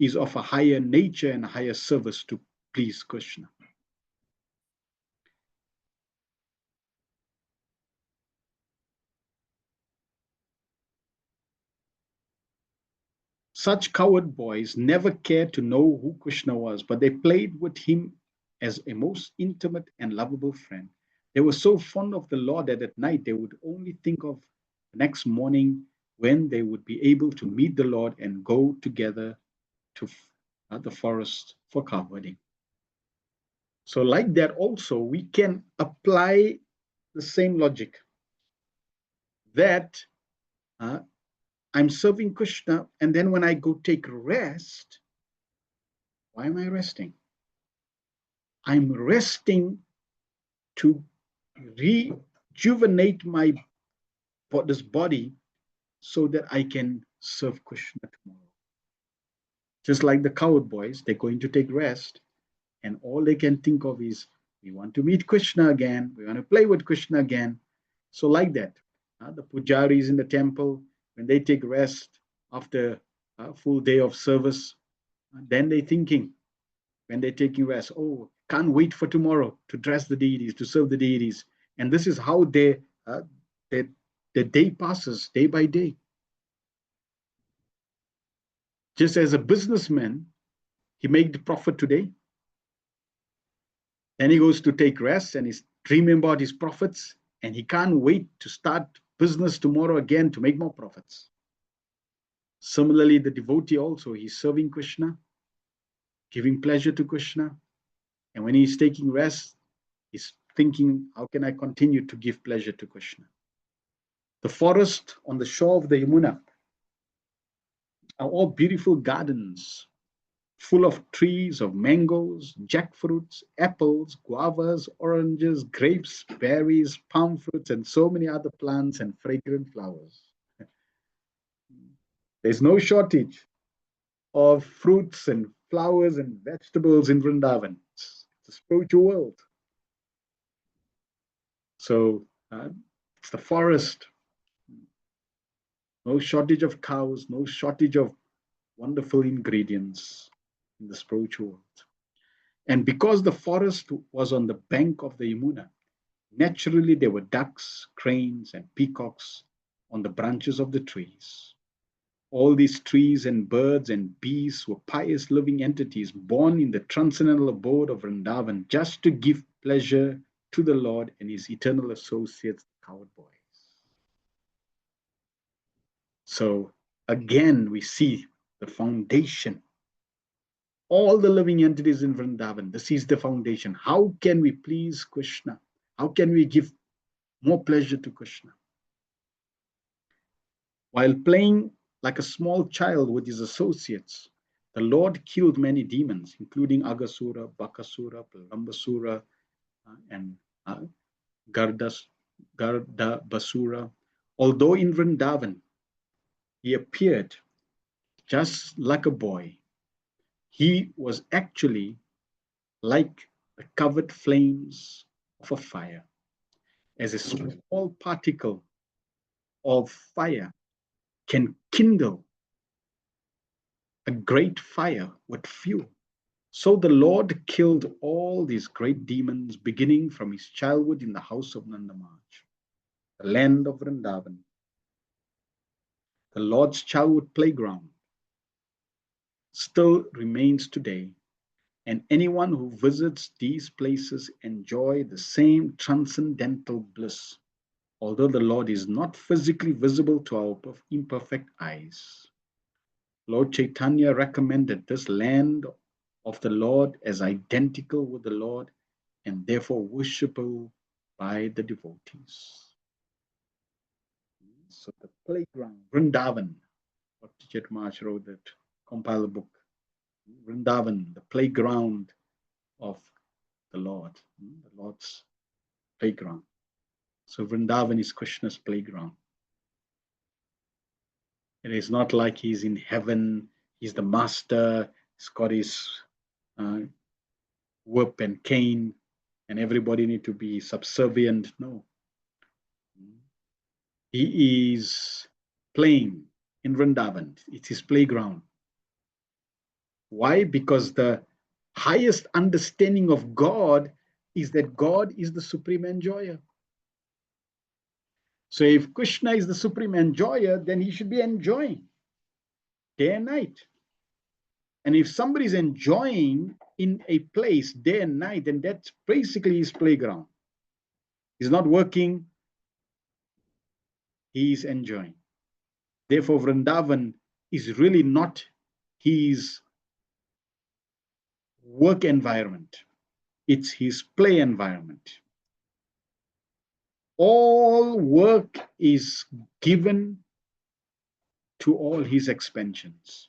is of a higher nature and a higher service to please Krishna. Such coward boys never cared to know who Krishna was, but they played with him as a most intimate and lovable friend. They were so fond of the Lord that at night they would only think of the next morning when they would be able to meet the Lord and go together to the forest for cow herding. So like that also, we can apply the same logic that I'm serving Krishna, and then when I go take rest, why am I resting? I'm resting to rejuvenate this body so that I can serve Krishna tomorrow. Just like the coward boys, they're going to take rest, and all they can think of is, we want to meet Krishna again, we want to play with Krishna again. So like that, the pujaris in the temple, when they take rest after a full day of service, then they're thinking, when they're taking rest, oh, can't wait for tomorrow to dress the deities, to serve the deities. And this is how the day passes, day by day. Just as a businessman, he made the profit today. Then he goes to take rest and he's dreaming about his profits. and he can't wait to start business tomorrow again to make more profits. Similarly, the devotee also, he's serving Krishna, giving pleasure to Krishna, and when he's taking rest, he's thinking, how can I continue to give pleasure to Krishna? The forest on the shore of the Yamuna are all beautiful gardens full of trees of mangoes, jackfruits, apples, guavas, oranges, grapes, berries, palm fruits, and so many other plants and fragrant flowers. There's no shortage of fruits and flowers and vegetables in Vrindavan. It's a spiritual world. So it's the forest. No shortage of cows, no shortage of wonderful ingredients in the spiritual world. And because the forest was on the bank of the Yamuna, naturally there were ducks, cranes, and peacocks on the branches of the trees. All these trees and birds and bees were pious living entities born in the transcendental abode of Vrindavan just to give pleasure to the Lord and his eternal associates, the cowherd boys. So again, we see the foundation. All the living entities in Vrindavan, this is the foundation. How can we please Krishna? How can we give more pleasure to Krishna? While playing like a small child with his associates, the Lord killed many demons, including Agasura, Bakasura, Pralambasura, and Gardabasura. Although in Vrindavan, he appeared just like a boy, he was actually like the covered flames of a fire. As a small particle of fire can kindle a great fire with fuel, so the Lord killed all these great demons, beginning from his childhood in the house of Nandamaj, the land of Vrindavan. The Lord's childhood playground still remains today, and anyone who visits these places enjoy the same transcendental bliss, although the Lord is not physically visible to our imperfect eyes. Lord Chaitanya recommended this land of the Lord as identical with the Lord and therefore worshipable by the devotees. So the playground, Vrindavan, what Chet Maharaj wrote that, compiled a book, Vrindavan, the playground of the Lord, the Lord's playground. So Vrindavan is Krishna's playground. It is not like he's in heaven, he's the master, he's got his whip and cane, and everybody need to be subservient. No. He is playing in Vrindavan. It's his playground. Why? Because the highest understanding of God is that God is the supreme enjoyer. So if Krishna is the supreme enjoyer, then he should be enjoying day and night. And if somebody is enjoying in a place day and night, then that's basically his playground. He's not working, he's enjoying. Therefore, Vrindavan is really not his work environment. It's his play environment. All work is given to all his expansions.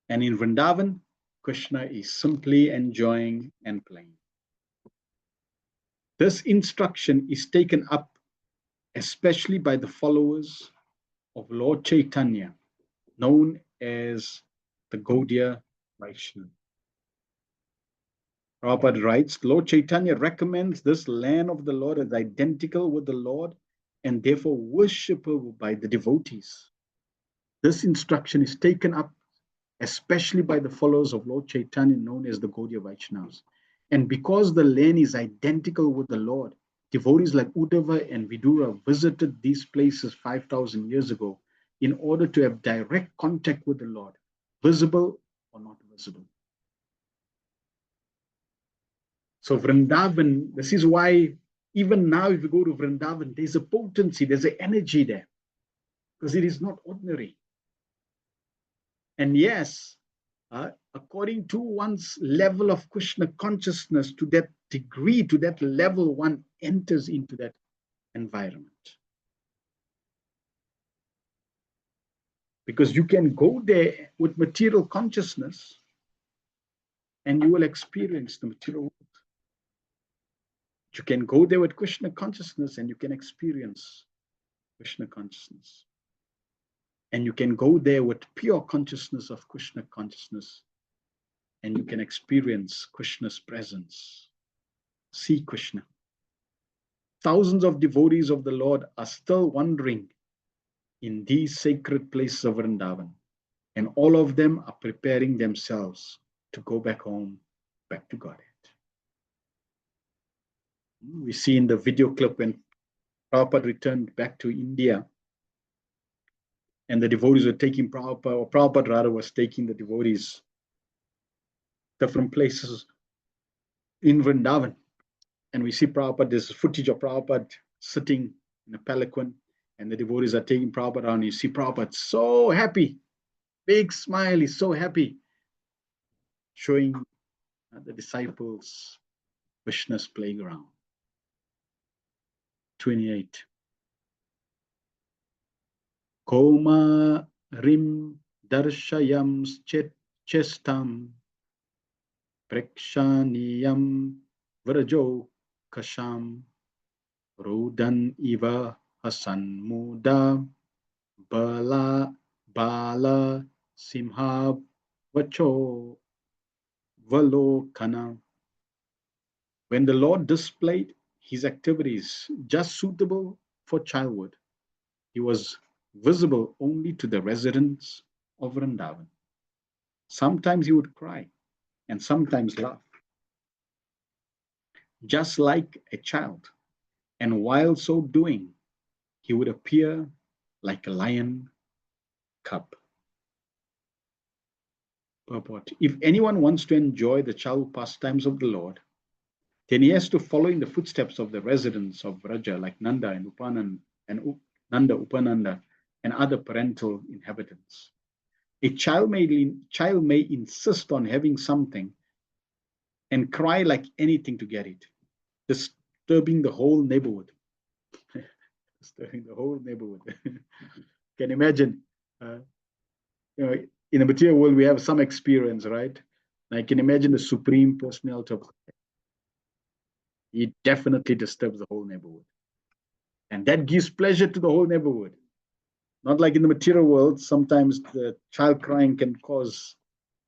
And in Vrindavan, Krishna is simply enjoying and playing. This instruction is taken up especially by the followers of Lord Chaitanya, known as the Gaudiya Vaishnava. Prabhupada writes, Lord Chaitanya recommends this land of the Lord as identical with the Lord and therefore worshipable by the devotees. This instruction is taken up especially by the followers of Lord Chaitanya, known as the Gaudiya Vaishnavas. And because the land is identical with the Lord, devotees like Uddhava and Vidura visited these places 5,000 years ago in order to have direct contact with the Lord, visible or not visible. So Vrindavan, this is why Even now, if you go to Vrindavan, there's a potency, there's an energy there, because it is not ordinary. And yes, according to one's level of Krishna consciousness, to that degree, to that level, one enters into that environment. Because you can go there with material consciousness and you will experience the material world. You can go there with Krishna consciousness and you can experience Krishna consciousness. And you can go there with pure consciousness of Krishna consciousness and you can experience Krishna's presence. See Krishna. Thousands of devotees of the Lord are still wandering in these sacred places of Vrindavan. And all of them are preparing themselves to go back home, back to Godhead. We see in the video clip when Prabhupada returned back to India and the devotees were taking Prabhupada, or Prabhupada rather was taking the devotees different places in Vrindavan. And we see Prabhupada, there's footage of Prabhupada sitting in a palanquin and the devotees are taking Prabhupada around. You see Prabhupada so happy, big smile, he's so happy, showing the disciples Krishna's playground. 28. Koma rim darshayam chestam prekshaniyam vrajo kasham rudan iva hasan muda bala simha vacho valokana. When the Lord displayed his activities just suitable for childhood, he was visible only to the residents of Vrindavan. Sometimes he would cry and sometimes laugh, just like a child. And while so doing, he would appear like a lion cub. Purport. If anyone wants to enjoy the child pastimes of the Lord, then he has to follow in the footsteps of the residents of Vraja like Nanda and Upananda and other parental inhabitants. A child may insist on having something and cry like anything to get it, disturbing the whole neighborhood. Disturbing the whole neighborhood. Can imagine, in the material world, we have some experience, right? I can imagine the Supreme Personality of God. He definitely disturbs the whole neighborhood. And that gives pleasure to the whole neighborhood. Not like in the material world, sometimes the child crying can cause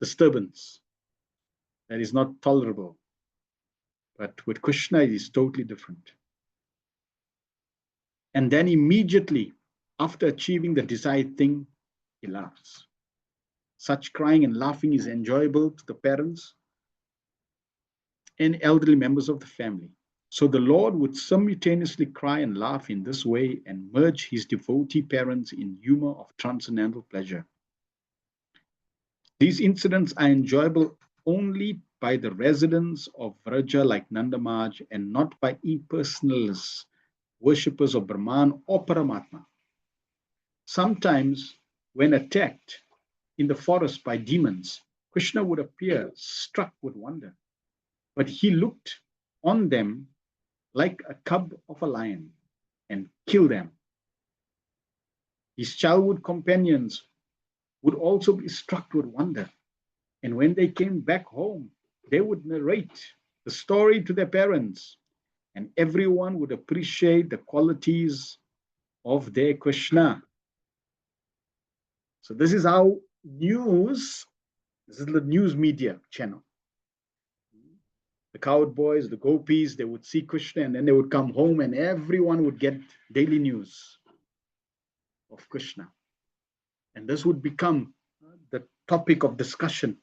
disturbance. That is not tolerable. But with Krishna, it is totally different. And then immediately after achieving the desired thing, he laughs. Such crying and laughing is enjoyable to the parents and elderly members of the family. So the Lord would simultaneously cry and laugh in this way and merge his devotee parents in humor of transcendental pleasure. These incidents are enjoyable only by the residents of Vraja like Nandamaj and not by impersonalists, worshippers of Brahman or Paramatma. Sometimes, when attacked in the forest by demons, Krishna would appear struck with wonder, but he looked on them like a cub of a lion and kill them. His childhood companions would also be struck with wonder, and when they came back home, they would narrate the story to their parents, and everyone would appreciate the qualities of their Krishna. So this is how this is the news media channel. The cowboys, the gopis, they would see Krishna and then they would come home and everyone would get daily news of Krishna. And this would become the topic of discussion,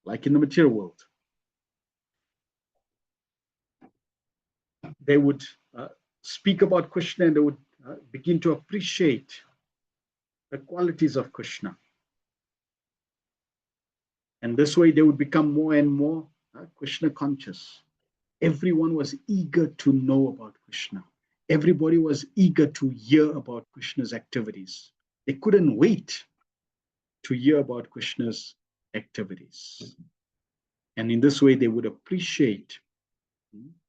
like in the material world. They would speak about Krishna and they would begin to appreciate the qualities of Krishna. And this way they would become more and more Krishna conscious. everyone was eager to know about Krishna. Everybody was eager to hear about Krishna's activities. They couldn't wait to hear about Krishna's activities. And in this way, they would appreciate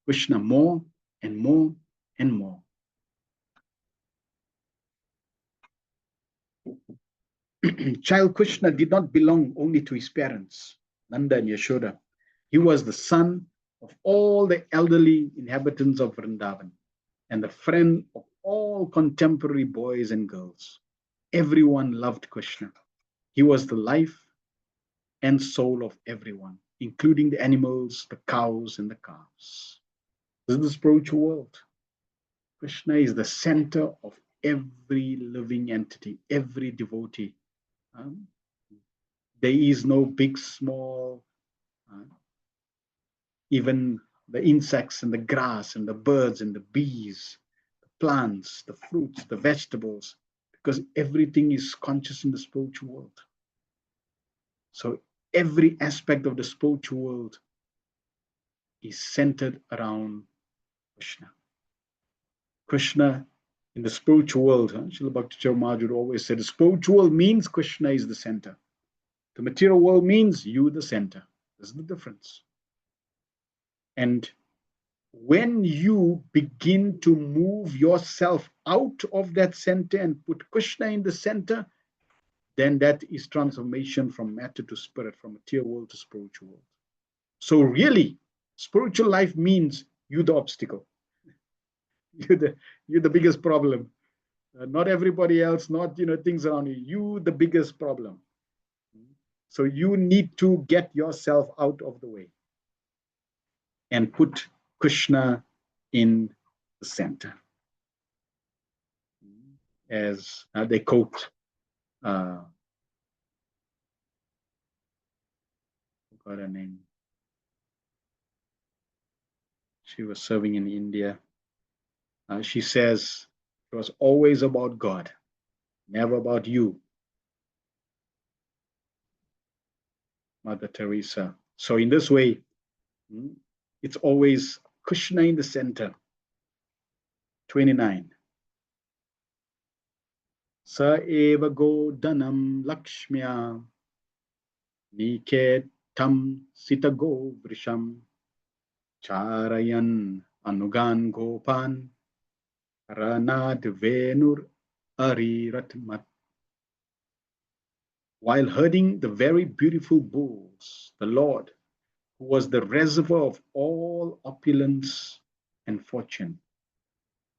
Krishna more and more and more. Child Krishna did not belong only to his parents, Nanda and Yashoda. He was the son of all the elderly inhabitants of Vrindavan and the friend of all contemporary boys and girls. Everyone loved Krishna. He was the life and soul of everyone, including the animals, the cows, and the calves. This is the spiritual world. Krishna is the center of every living entity, every devotee. Um, there is no big, small, even the insects and the grass and the birds and the bees, the plants, the fruits, the vegetables, because everything is conscious in the spiritual world. So every aspect of the spiritual world is centered around Krishna. Krishna in the spiritual world, Srila Bhakti Maharaj always said, the spiritual world means Krishna is the center. The material world means you the center. There's the difference. And when you begin to move yourself out of that center and put Krishna in the center, then that is transformation from matter to spirit, from material world to spiritual world. So really, spiritual life means you the obstacle. You're the biggest problem. Not everybody else, not things around you. You the biggest problem. So you need to get yourself out of the way and put Krishna in the center. As they quote, forgot her name. She was serving in India. She says it was always about God, never about you, Mother Teresa. So in this way, it's always Krishna in the center. 29. Sa eva go danam lakshmya niketam sitago vrisham charayan anugan gopan ranad venur ariratmat. While herding the very beautiful bulls, the Lord, who was the reservoir of all opulence and fortune,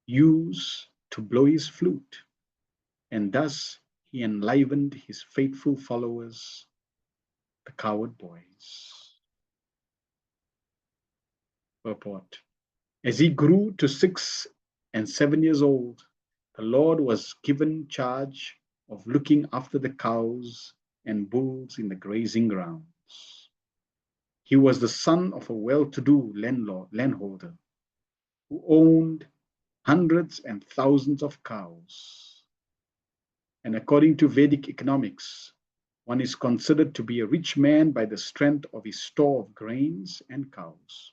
used to blow his flute, and thus he enlivened his faithful followers, the coward boys. Purport. As he grew to 6 and 7 years old, the Lord was given charge of looking after the cows and bulls in the grazing grounds. He was the son of a well-to-do landholder who owned hundreds and thousands of cows. And according to Vedic economics, one is considered to be a rich man by the strength of his store of grains and cows.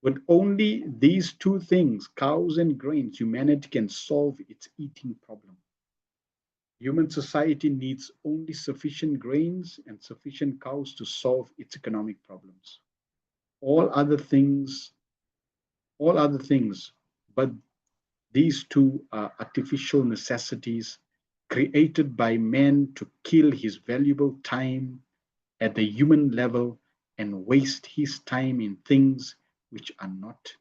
With only these two things, cows and grains, humanity can solve its eating problem. Human society needs only sufficient grains and sufficient cows to solve its economic problems. All other things, but these two are artificial necessities created by man to kill his valuable time at the human level and waste his time in things which are not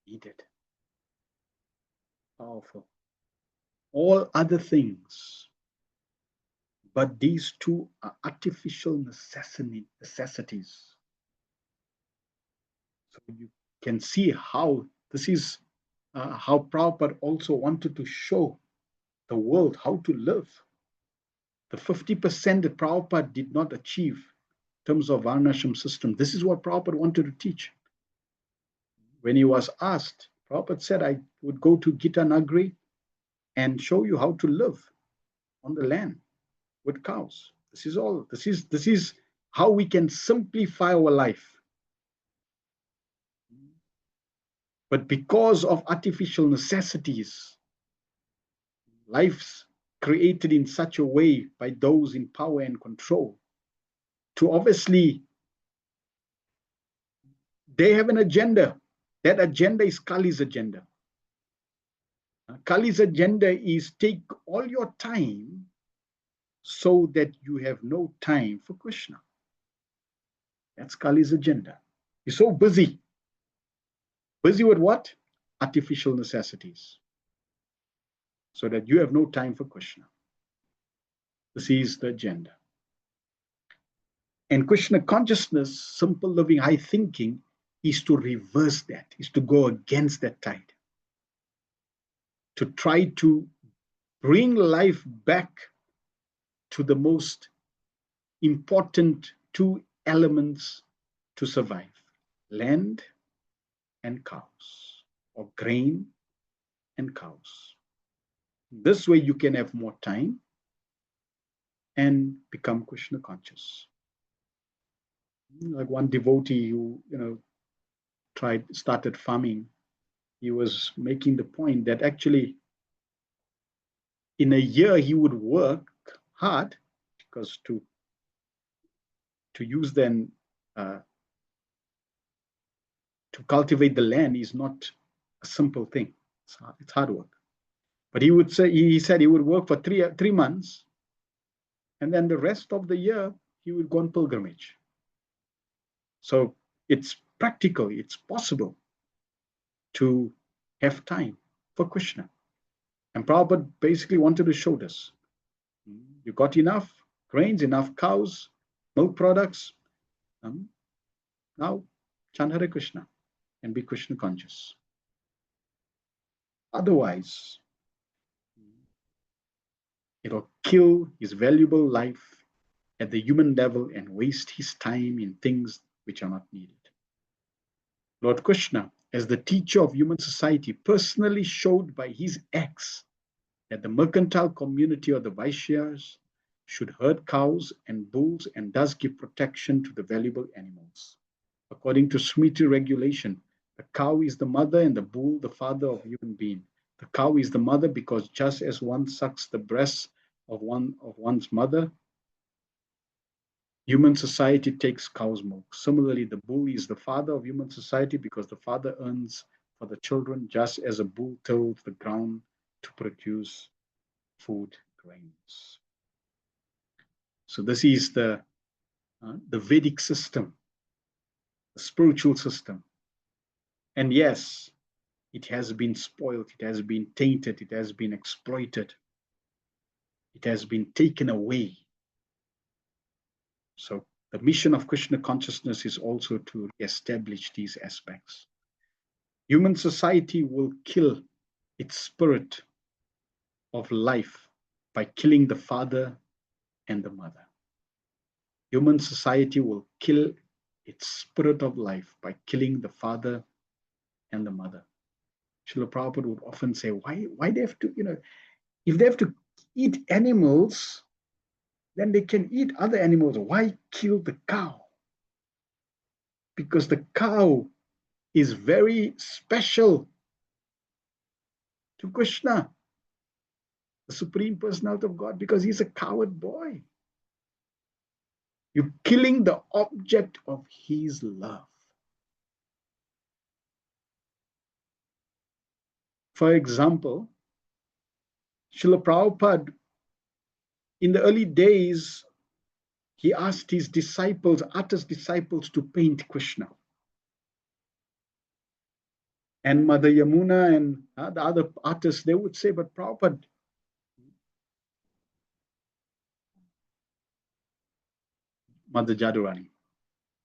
needed. Powerful. All other things, but these two are artificial necessities. So you can see how this is how Prabhupada also wanted to show the world how to live. The 50% that Prabhupada did not achieve in terms of Varnashram system, this is what Prabhupada wanted to teach. When he was asked, Prabhupada said, I would go to Gita Nagari and show you how to live on the land with cows. This is all. This is how we can simplify our life. But because of artificial necessities, life's created in such a way by those in power and control, to obviously, they have an agenda. That agenda is Kali's agenda. Kali's agenda is take all your time so that you have no time for Krishna. That's Kali's agenda. He's so busy. Busy with what? Artificial necessities. So that you have no time for Krishna. This is the agenda. And Krishna consciousness, simple living, high thinking, is to reverse that, is to go against that tide. To try to bring life back to the most important two elements to survive: land and cows, or grain and cows. This way you can have more time and become Krishna conscious. Like one devotee who, started farming, he was making the point that actually in a year he would work hard, because to use then to cultivate the land is not a simple thing. It's hard work. But he said he would work for three months, and then the rest of the year he would go on pilgrimage. So it's practical, it's possible to have time for Krishna. And Prabhupada basically wanted to show this. You got enough grains, enough cows, milk products. Now chant Hare Krishna and be Krishna conscious. Otherwise, it'll kill his valuable life at the human level and waste his time in things which are not needed. Lord Krishna, as the teacher of human society, personally showed by his acts that the mercantile community or the Vaishyas should herd cows and bulls and thus give protection to the valuable animals. According to Smriti regulation, the cow is the mother and the bull the father of human being. The cow is the mother because just as one sucks the breast of one's mother, human society takes cow's milk. Similarly, the bull is the father of human society because the father earns for the children, just as a bull tills the ground to produce food, grains. So this is the Vedic system, the spiritual system. And yes, it has been spoiled, it has been tainted, it has been exploited, it has been taken away. So the mission of Krishna consciousness is also to establish these aspects. Human society will kill its spirit of life by killing the father and the mother. Human society will kill its spirit of life by killing the father and the mother. Srila Prabhupada would often say, why they have to, if they have to eat animals, then they can eat other animals. Why kill the cow? Because the cow is very special to Krishna, the Supreme Personality of God, because he's a coward boy. You're killing the object of his love. For example, Srila Prabhupada, in the early days, he asked his disciples, artist disciples, to paint Krishna. And Mother Yamuna and the other artists, they would say, but Prabhupada, Mother Jadurani.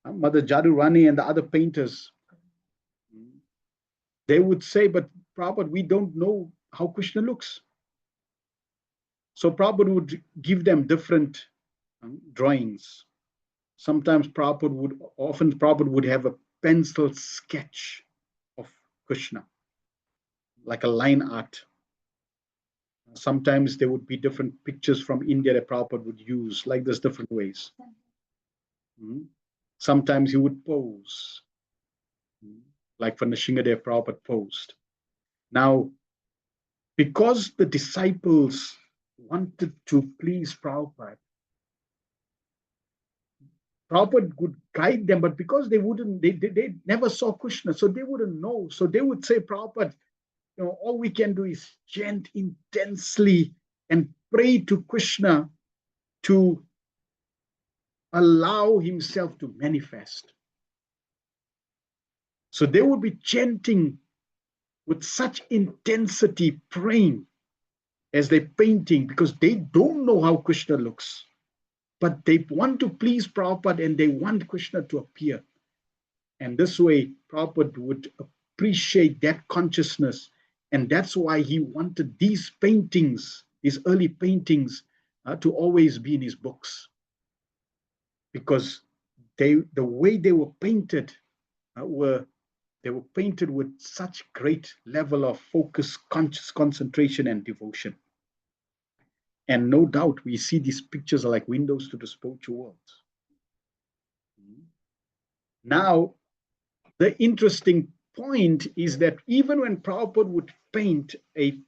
Mother Jadurani and the other painters, they would say, but Prabhupada, we don't know how Krishna looks. So Prabhupada would give them different drawings. Sometimes Prabhupada would have a pencil sketch of Krishna, like a line art. Sometimes there would be different pictures from India that Prabhupada would use, like there's different ways. Sometimes he would pose. like for Nrsimhadev Prabhupada post. Now, because the disciples wanted to please Prabhupada, Prabhupada would guide them, but because they never saw Krishna, so they wouldn't know. So they would say, Prabhupada, all we can do is chant intensely and pray to Krishna to allow himself to manifest. So they would be chanting with such intensity, praying as they're painting, because they don't know how Krishna looks. But they want to please Prabhupada and they want Krishna to appear. And this way, Prabhupada would appreciate that consciousness. And that's why he wanted these paintings, these early paintings, to always be in his books. Because the way they were painted they were painted with such great level of focus, conscious concentration, and devotion. And no doubt we see these pictures are like windows to the spiritual world. Now, the interesting point is that even when Prabhupada would paint a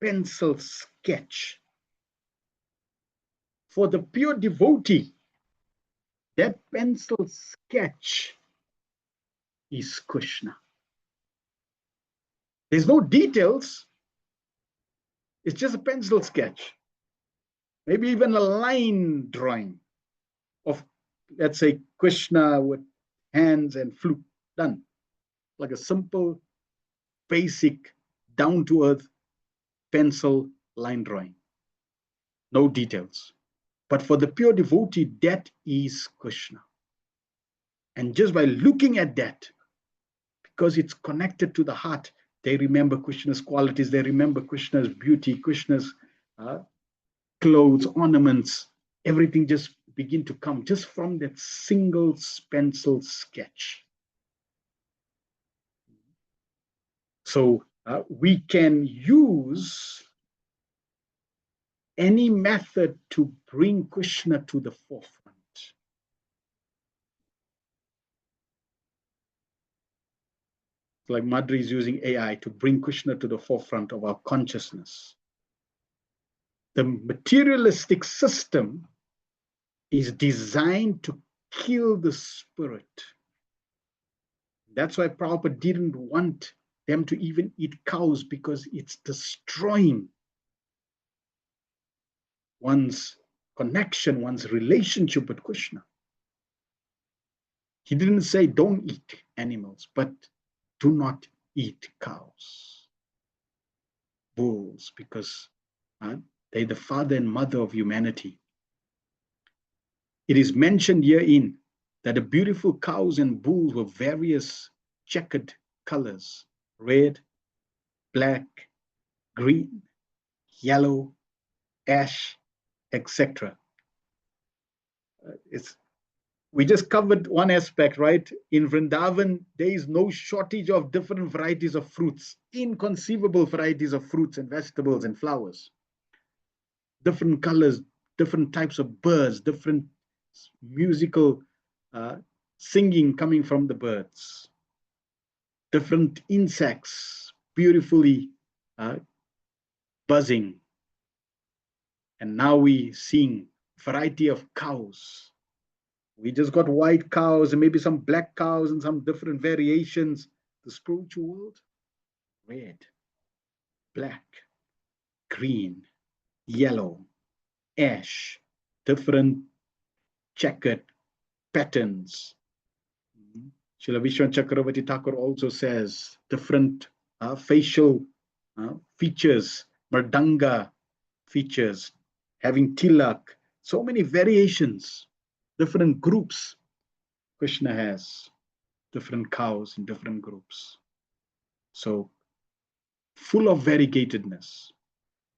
pencil sketch, for the pure devotee, that pencil sketch is Krishna. There's no details. It's just a pencil sketch. Maybe even a line drawing of, let's say, Krishna with hands and flute, done. Like a simple, basic, down-to-earth pencil line drawing. No details. But for the pure devotee, that is Krishna. And just by looking at that, because it's connected to the heart, they remember Krishna's qualities, they remember Krishna's beauty, Krishna's clothes, ornaments, everything just begin to come just from that single pencil sketch. So we can use any method to bring Krishna to the forefront. Like Madhuri is using AI to bring Krishna to the forefront of our consciousness. The materialistic system is designed to kill the spirit. That's why Prabhupada didn't want them to even eat cows, because it's destroying one's connection, one's relationship with Krishna. He didn't say don't eat animals, but do not eat cows, bulls, because they're the father and mother of humanity. It is mentioned herein that the beautiful cows and bulls were various checkered colors: red, black, green, yellow, ash, etc. We just covered one aspect, right? In Vrindavan, there is no shortage of different varieties of fruits, inconceivable varieties of fruits and vegetables and flowers. Different colors, different types of birds, different musical singing coming from the birds, different insects beautifully buzzing. And now we seeing variety of cows. We just got white cows and maybe some black cows and some different variations. The spiritual world, red, black, green, yellow, ash, different checkered patterns. Srila Vishwan Chakravarti Thakur also says different facial features, mardanga features, having tilak, so many variations, different groups. Krishna has different cows in different groups. So full of variegatedness.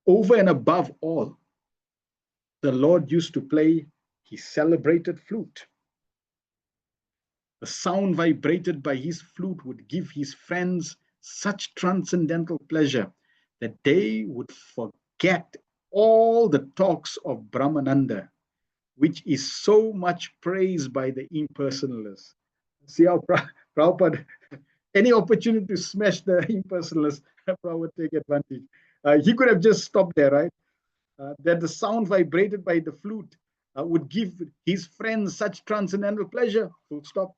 Over and above all, the Lord used to play his celebrated flute. The sound vibrated by his flute would give his friends such transcendental pleasure that they would forget all the talks of Brahmananda, which is so much praised by the impersonalists. See how Prabhupada Any opportunity to smash the impersonalists, Prabhupada would take advantage. He could have just stopped there, right? That the sound vibrated by the flute would give his friends such transcendental pleasure. Full stop.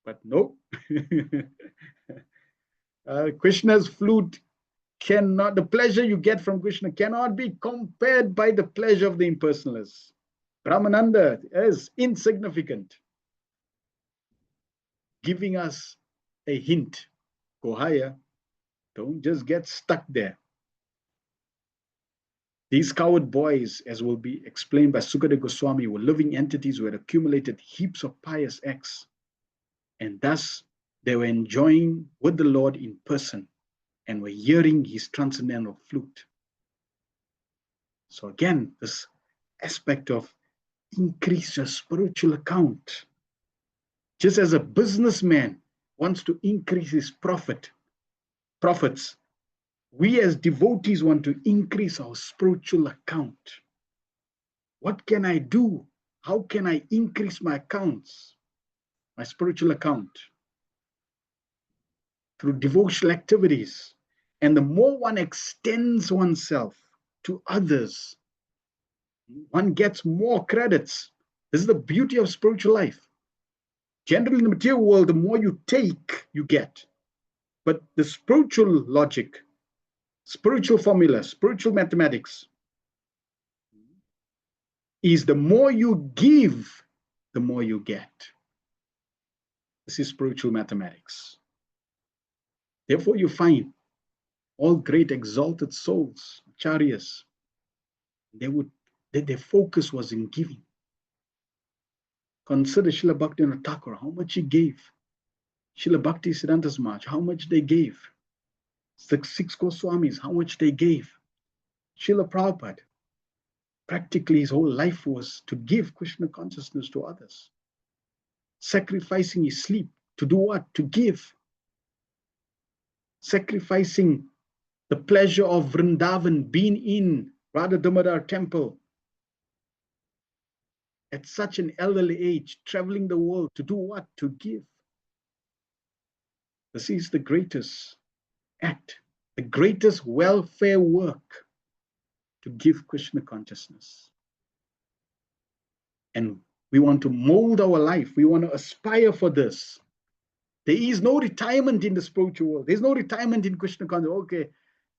But no. Krishna's flute cannot, the pleasure you get from Krishna cannot be compared by the pleasure of the impersonalists. Brahmananda is insignificant, giving us a hint. Go higher. Don't just get stuck there. These coward boys, as will be explained by Sukadeva Goswami, were living entities who had accumulated heaps of pious acts. And thus they were enjoying with the Lord in person and were hearing his transcendental flute. So again, this aspect of increase your spiritual account. Just as a businessman wants to increase his profits, we as devotees want to increase our spiritual account. What can I do? How can I increase my accounts, my spiritual account? Through devotional activities. And the more one extends oneself to others, one gets more credits. This is the beauty of spiritual life. Generally, in the material world, the more you take, you get. But the spiritual logic, spiritual formula, spiritual mathematics is the more you give, the more you get. This is spiritual mathematics. Therefore, you find all great exalted souls, acharyas, their focus was in giving. Consider Srila Bhaktivinoda Thakur, how much he gave. Srila Bhakti Siddhanta Maharaj, how much they gave. The six Goswamis, how much they gave. Srila Prabhupada, practically his whole life was to give Krishna consciousness to others. Sacrificing his sleep to do what? To give. Sacrificing the pleasure of Vrindavan, being in Radha Damodar temple at such an elderly age, traveling the world to do what? To give. This is the greatest act, the greatest welfare work, to give Krishna consciousness. And we want to mold our life. We want to aspire for this. There is no retirement in the spiritual world. There's no retirement in Krishna consciousness. Okay,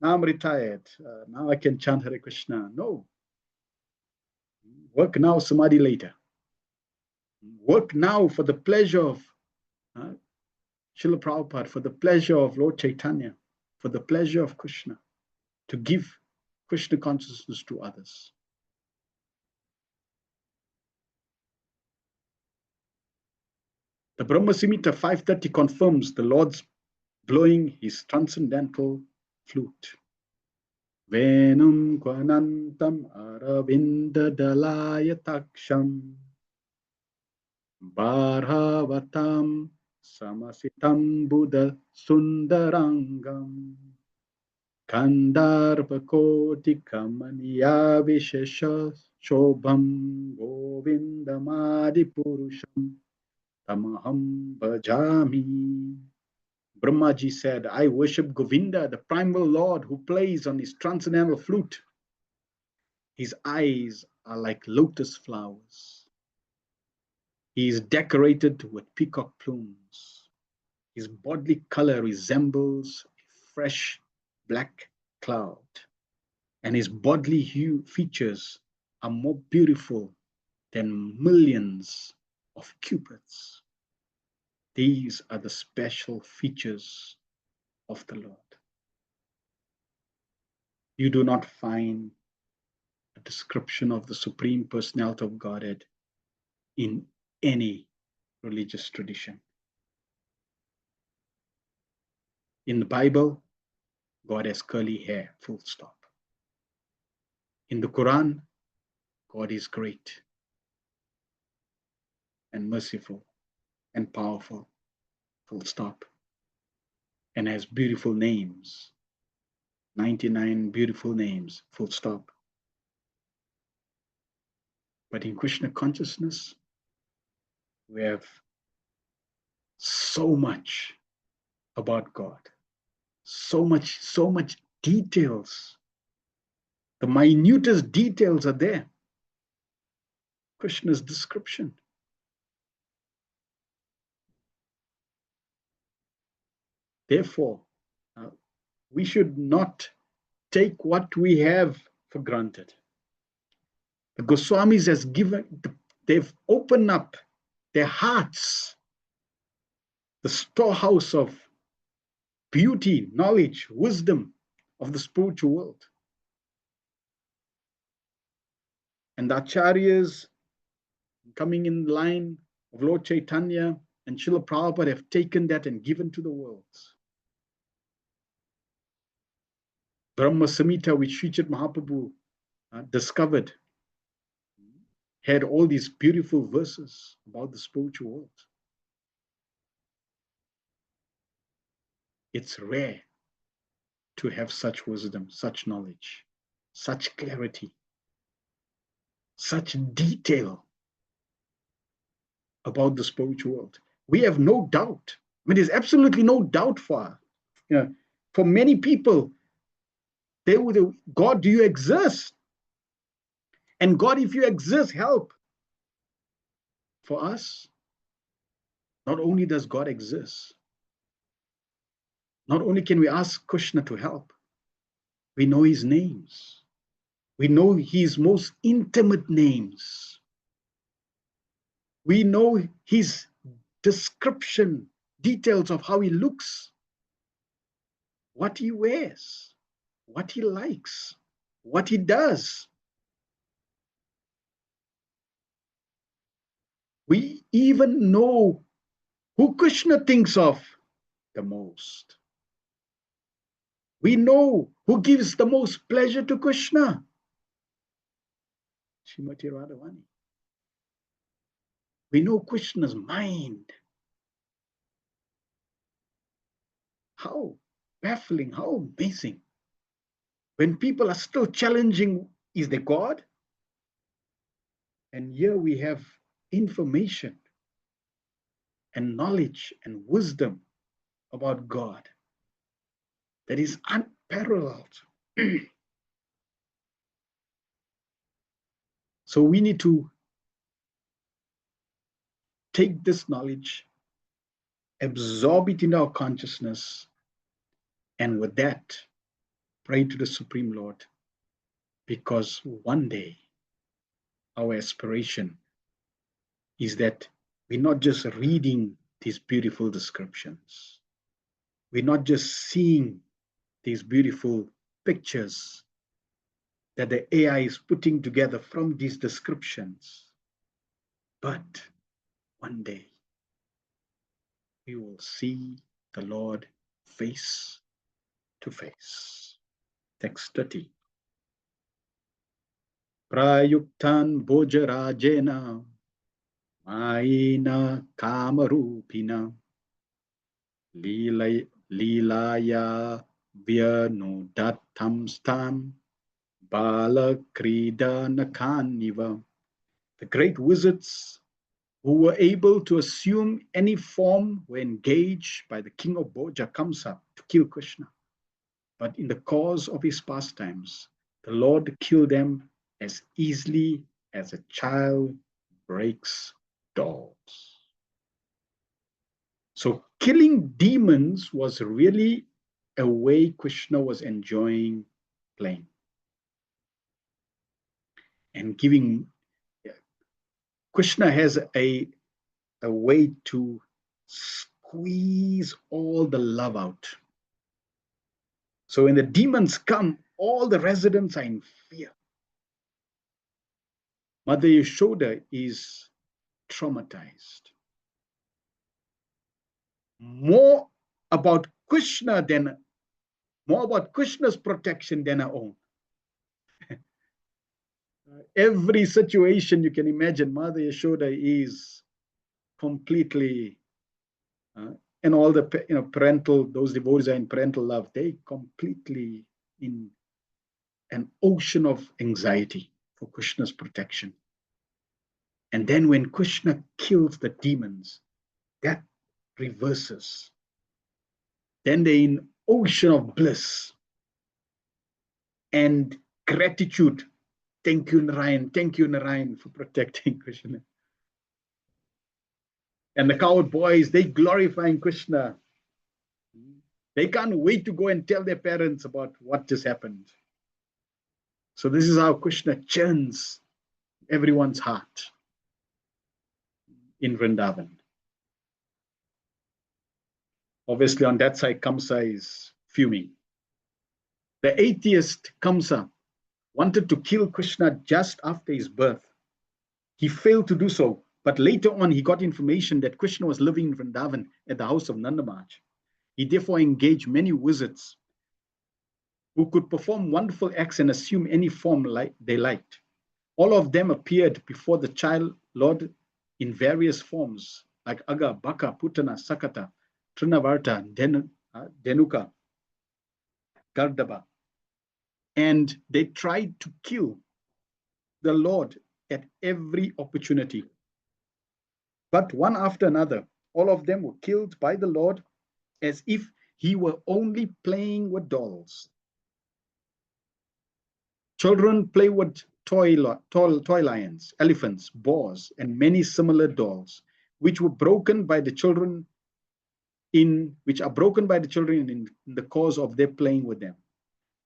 now I'm retired. Now I can chant Hare Krishna. No. Work now, samadhi later. Work now for the pleasure of Srila Prabhupada, for the pleasure of Lord Chaitanya, for the pleasure of Krishna, to give Krishna consciousness to others. The Brahma Samhita 530 confirms the Lord's blowing his transcendental flute. Venum Kwanantam Aravinda Dalaya Taksham Bharavatam Samasitam Buddha Sundarangam Kandarbakoti Kamaniya Vishesha Shobham Govindamadi Purusham Tamaham Bhajami. Brahmaji said, I worship Govinda, the primal Lord who plays on his transcendental flute. His eyes are like lotus flowers. He is decorated with peacock plumes. His bodily color resembles a fresh black cloud. And his bodily features are more beautiful than millions of cupids. These are the special features of the Lord. You do not find a description of the Supreme Personality of Godhead in any religious tradition. In the Bible, God has curly hair, full stop. In the Quran, God is great and merciful and powerful, full stop, and has beautiful names, 99 beautiful names, full stop. But in Krishna consciousness, we have so much about God. So much details. The minutest details are there. Krishna's description. Therefore, we should not take what we have for granted. The Goswamis has they've opened up their hearts, the storehouse of beauty, knowledge, wisdom of the spiritual world. And the Acharyas coming in line of Lord Chaitanya and Srila Prabhupada have taken that and given to the world. Brahma Samhita, which Sri Chaitanya Mahaprabhu discovered, had all these beautiful verses about the spiritual world. It's rare to have such wisdom, such knowledge, such clarity, such detail about the spiritual world. We have no doubt. I mean, there's absolutely no doubt for many people, they would, God, do you exist? And God, if you exist, help. For us, not only does God exist, not only can we ask Krishna to help, we know his names. We know his most intimate names. We know his description, details of how he looks, what he wears, what he likes, what he does. We even know who Krishna thinks of the most. We know who gives the most pleasure to Krishna. Srimati Radhavani. We know Krishna's mind. How baffling, how amazing. When people are still challenging, is there God? And here we have information and knowledge and wisdom about God that is unparalleled. So we need to take this knowledge, absorb it in our consciousness, and with that, pray to the Supreme Lord, because one day our aspiration is that we're not just reading these beautiful descriptions. We're not just seeing these beautiful pictures that the AI is putting together from these descriptions, but one day we will see the Lord face to face. Text 30. Prayuktan Bojarajena Maina Kamarupina Lilaya Vyanudatam Stam Balakrida Nakaniva. The great wizards who were able to assume any form were engaged by the king of Boja Kamsa to kill Krishna. But in the course of his pastimes, the Lord killed them as easily as a child breaks dolls. So killing demons was really a way Krishna was enjoying playing and giving. Krishna has a way to squeeze all the love out. So when the demons come, all the residents are in fear. Mother Yashoda is traumatized. More about Krishna's protection than her own. Every situation you can imagine, Mother Yashoda is completely, and all the parental, those devotees are in parental love, they completely in an ocean of anxiety for Krishna's protection. And then when Krishna kills the demons, that reverses. then they're in ocean of bliss and gratitude. Thank you, Narayan, for protecting Krishna. And the coward boys, they glorifying Krishna. They can't wait to go and tell their parents about what just happened. So this is how Krishna churns everyone's heart in Vrindavan. Obviously, on that side, Kamsa is fuming. The atheist Kamsa wanted to kill Krishna just after his birth. He failed to do so, but later on, he got information that Krishna was living in Vrindavan at the house of Nanda Maharaj. He therefore engaged many wizards who could perform wonderful acts and assume any form they liked. All of them appeared before the child Lord in various forms, like Aga, Baka, Putana, Sakata, Trinavarta, Denuka, Gardaba. And they tried to kill the Lord at every opportunity. But one after another, all of them were killed by the Lord as if he were only playing with dolls. Children play with toy lions, elephants, boars, and many similar dolls, which are broken by the children in the cause of their playing with them.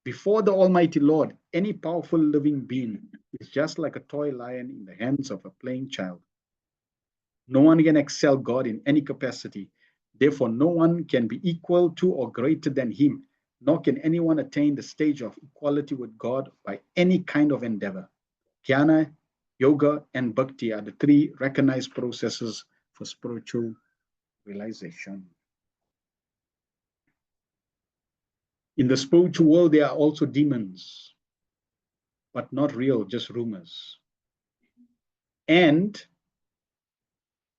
Before the Almighty Lord, any powerful living being is just like a toy lion in the hands of a playing child. No one can excel God in any capacity. Therefore, no one can be equal to or greater than him, nor can anyone attain the stage of equality with God by any kind of endeavor. Jnana, yoga, and bhakti are the three recognized processes for spiritual realization. In the spiritual world, there are also demons, but not real, just rumors. And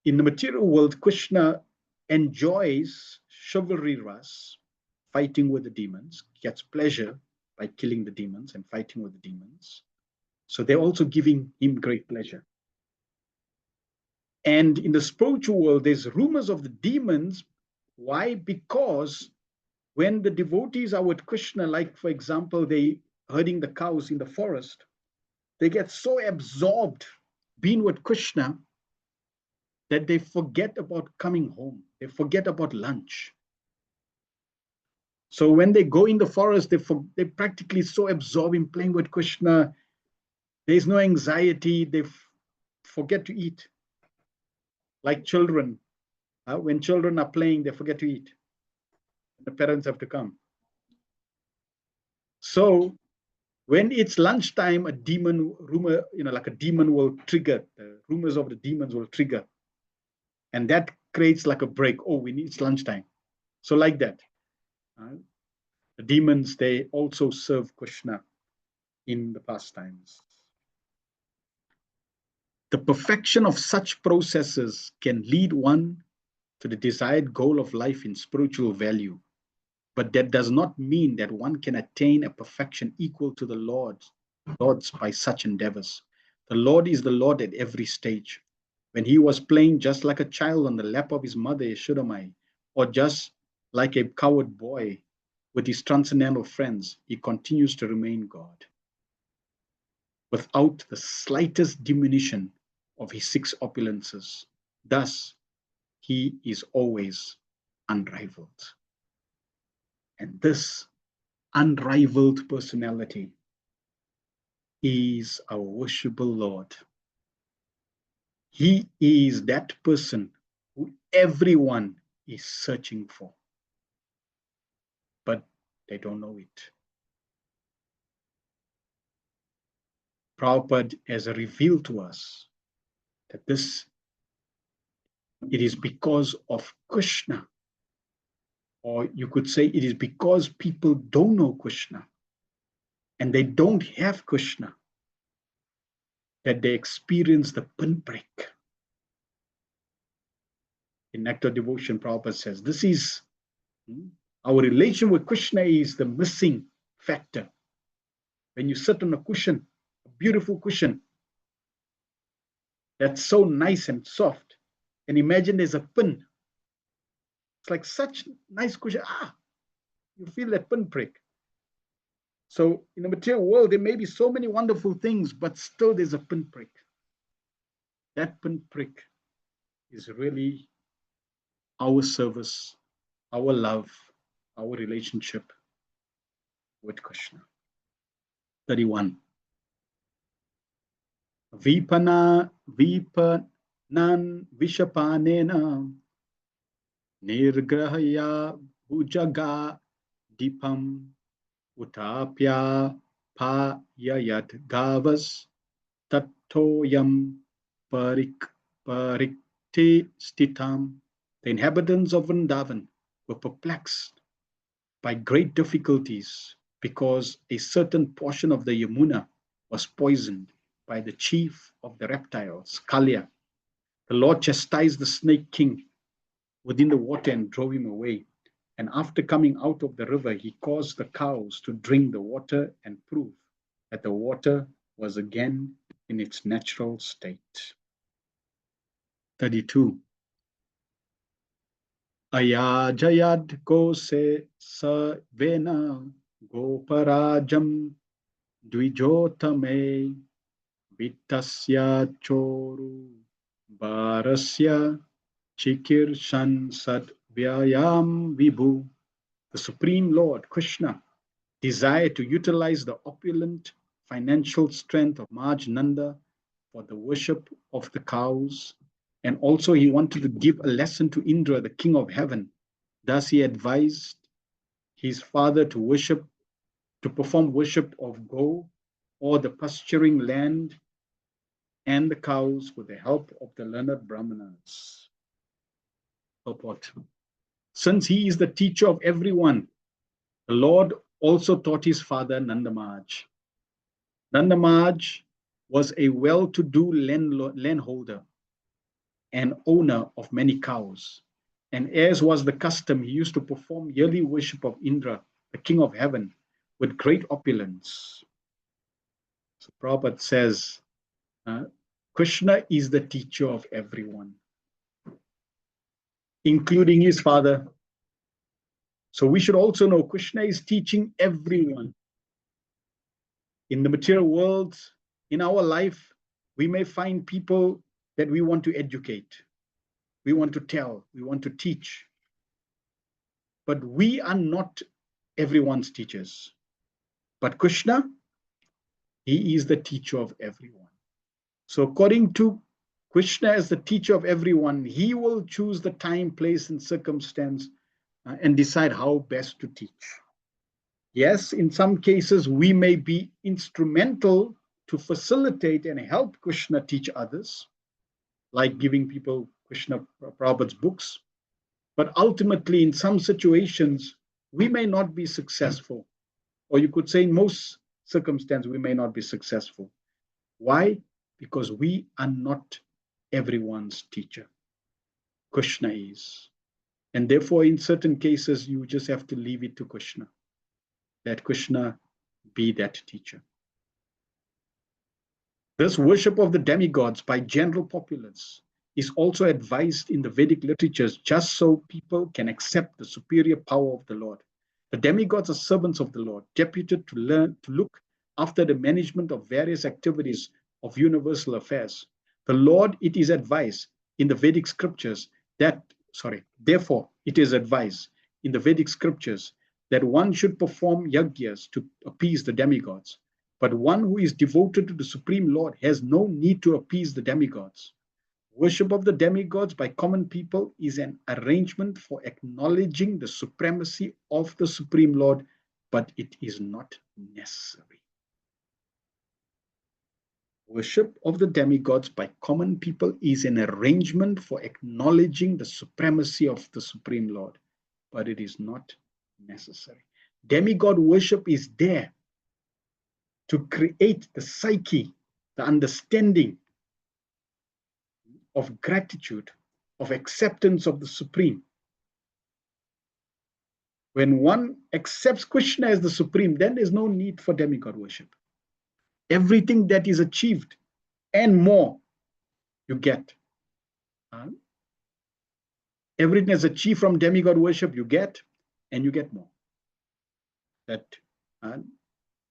in the material world, Krishna enjoys chivalry ras, fighting with the demons, gets pleasure by killing the demons and fighting with the demons. So they're also giving him great pleasure. And in the spiritual world, there's rumors of the demons. Why? Because when the devotees are with Krishna, like, for example, they herding the cows in the forest, they get so absorbed being with Krishna that they forget about coming home. They forget about lunch. So when they go in the forest, they practically so absorbed in playing with Krishna. There's no anxiety. They forget to eat. Like children. When children are playing, they forget to eat. The parents have to come. So when it's lunchtime, a demon rumor, like a demon will trigger. The rumors of the demons will trigger. And that creates like a break. Oh, it's lunchtime. So like that. The demons, they also serve Krishna in the pastimes. The perfection of such processes can lead one to the desired goal of life in spiritual value. But that does not mean that one can attain a perfection equal to the Lord's by such endeavors. The Lord is the Lord at every stage. When he was playing just like a child on the lap of his mother, Yashodamai, or just like a coward boy with his transcendental friends, he continues to remain God, without the slightest diminution of his six opulences. Thus, he is always unrivaled. And this unrivaled personality is our worshipable Lord. He is that person who everyone is searching for, but they don't know it. Prabhupada has revealed to us that it is because of Krishna, or you could say it is because people don't know Krishna and they don't have Krishna that they experience the pinprick. In Nectar Devotion, Prabhupada says, this is our relation with Krishna is the missing factor. When you sit on a cushion, a beautiful cushion, that's so nice and soft, and imagine there's a pin. It's like such nice cushion. You feel that pinprick. So in the material world, there may be so many wonderful things, but still there's a pinprick. That pinprick is really our service, our love, our relationship with Krishna. 31. Vipanan vishapanena nirgrahaya bhujaga dipam utapya payayat gavas tattoyam parikte stitam. The inhabitants of Vrindavan were perplexed by great difficulties because a certain portion of the Yamuna was poisoned by the chief of the reptiles, Kalya. The Lord chastised the snake king within the water and drove him away. And after coming out of the river, he caused the cows to drink the water and prove that the water was again in its natural state. 32. Ayajayad kose sa vena goparajam dvijotame vittasya choru barasya chikirshan sad vyayam vibhu. The Supreme Lord, Krishna, desired to utilize the opulent financial strength of Maj Nanda for the worship of the cows. And also he wanted to give a lesson to Indra, the king of heaven. Thus he advised his father to perform worship of Go, or the pasturing land, and the cows with the help of the learned Brahmanas. Purport. Since he is the teacher of everyone, the Lord also taught his father Nandamaj. Nandamaj was a well-to-do landholder and owner of many cows. And as was the custom, he used to perform yearly worship of Indra, the king of heaven, with great opulence. So Prabhupada says, Krishna is the teacher of everyone, including his father. So we should also know Krishna is teaching everyone. In the material world, in our life, we may find people that we want to educate, we want to tell, we want to teach. But we are not everyone's teachers. But Krishna, he is the teacher of everyone. So according to Krishna as the teacher of everyone, he will choose the time, place, and circumstance and decide how best to teach. Yes, in some cases, we may be instrumental to facilitate and help Krishna teach others, like giving people Krishna Prabhupada's books. But ultimately, in some situations, we may not be successful. Or you could say in most circumstances, we may not be successful. Why? Because we are not everyone's teacher. Krishna is. And therefore, in certain cases, you just have to leave it to Krishna. Let Krishna be that teacher. This worship of the demigods by general populace is also advised in the Vedic literatures just so people can accept the superior power of the Lord. The demigods are servants of the Lord, deputed to look after the management of various activities of universal affairs. The Lord, it is advised in the Vedic scriptures therefore, it is advised in the Vedic scriptures that one should perform yagyas to appease the demigods. But one who is devoted to the Supreme Lord has no need to appease the demigods. Worship of the demigods by common people is an arrangement for acknowledging the supremacy of the Supreme Lord, but it is not necessary. Worship of the demigods by common people is an arrangement for acknowledging the supremacy of the Supreme Lord, but it is not necessary. Demigod worship is there to create the psyche, the understanding of gratitude, of acceptance of the Supreme. When one accepts Krishna as the Supreme, then there's no need for demigod worship. Everything that is achieved and more, you get. Everything that's achieved from demigod worship, you get, and you get more. that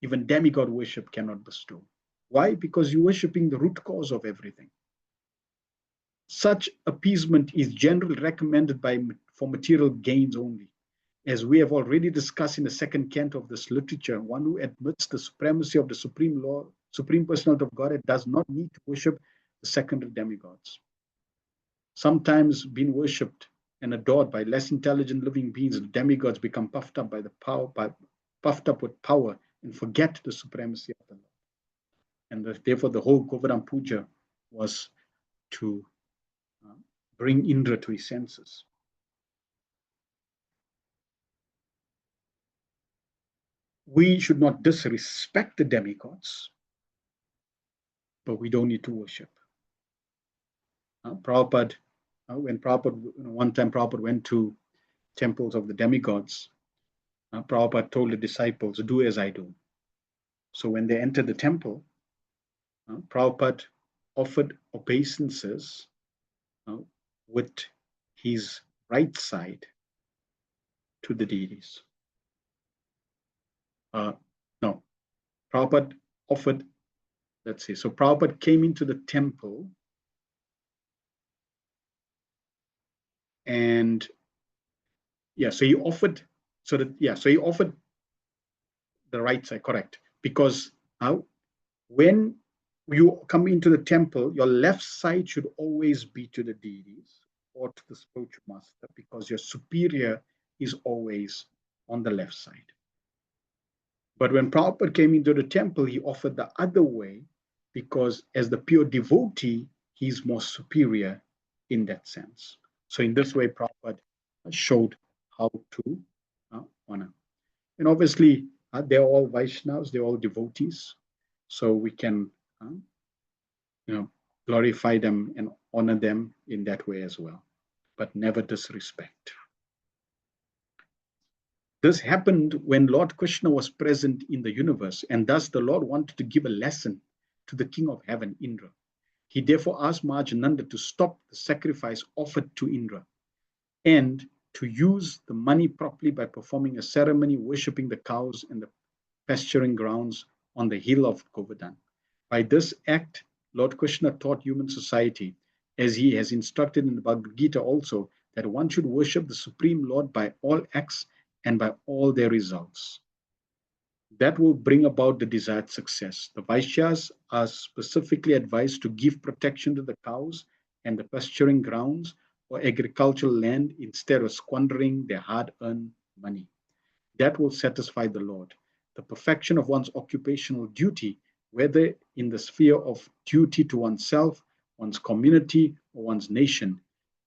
even demigod worship cannot bestow. Why? Because you're worshiping the root cause of everything. Such appeasement is generally recommended for material gains only. As we have already discussed in the second canto of this literature, one who admits the supremacy of the Supreme Lord, Supreme Personality of Godhead, does not need to worship the secondary demigods. Sometimes being worshipped and adored by less intelligent living beings, the demigods become puffed up puffed up with power and forget the supremacy of the Lord. And therefore, the whole Govardhan Puja was to bring Indra to his senses. We should not disrespect the demigods, but we don't need to worship. Prabhupada, when Prabhupada, one time Prabhupada went to temples of the demigods, Prabhupada told the disciples, do as I do. So when they entered the temple, Prabhupada offered obeisances with his right side to the deities. No, Prabhupada offered, let's see, so Prabhupada came into the temple and so he offered, so he offered the right side, correct, because when you come into the temple, your left side should always be to the deities or to the spiritual master, because your superior is always on the left side. But when Prabhupada came into the temple, he offered the other way, because as the pure devotee, he's more superior in that sense. So in this way, Prabhupada showed how to honor. And obviously, they're all Vaishnavas, they're all devotees. So we can glorify them and honor them in that way as well, but never disrespect. This happened when Lord Krishna was present in the universe, and thus the Lord wanted to give a lesson to the king of heaven, Indra. He therefore asked Mahajananda to stop the sacrifice offered to Indra and to use the money properly by performing a ceremony worshipping the cows and the pasturing grounds on the hill of Govardhan. By this act, Lord Krishna taught human society, as he has instructed in the Bhagavad Gita also, that one should worship the Supreme Lord by all acts and by all their results. That will bring about the desired success. The Vaishyas are specifically advised to give protection to the cows and the pasturing grounds or agricultural land instead of squandering their hard-earned money. That will satisfy the Lord. The perfection of one's occupational duty, whether in the sphere of duty to oneself, one's community, or one's nation,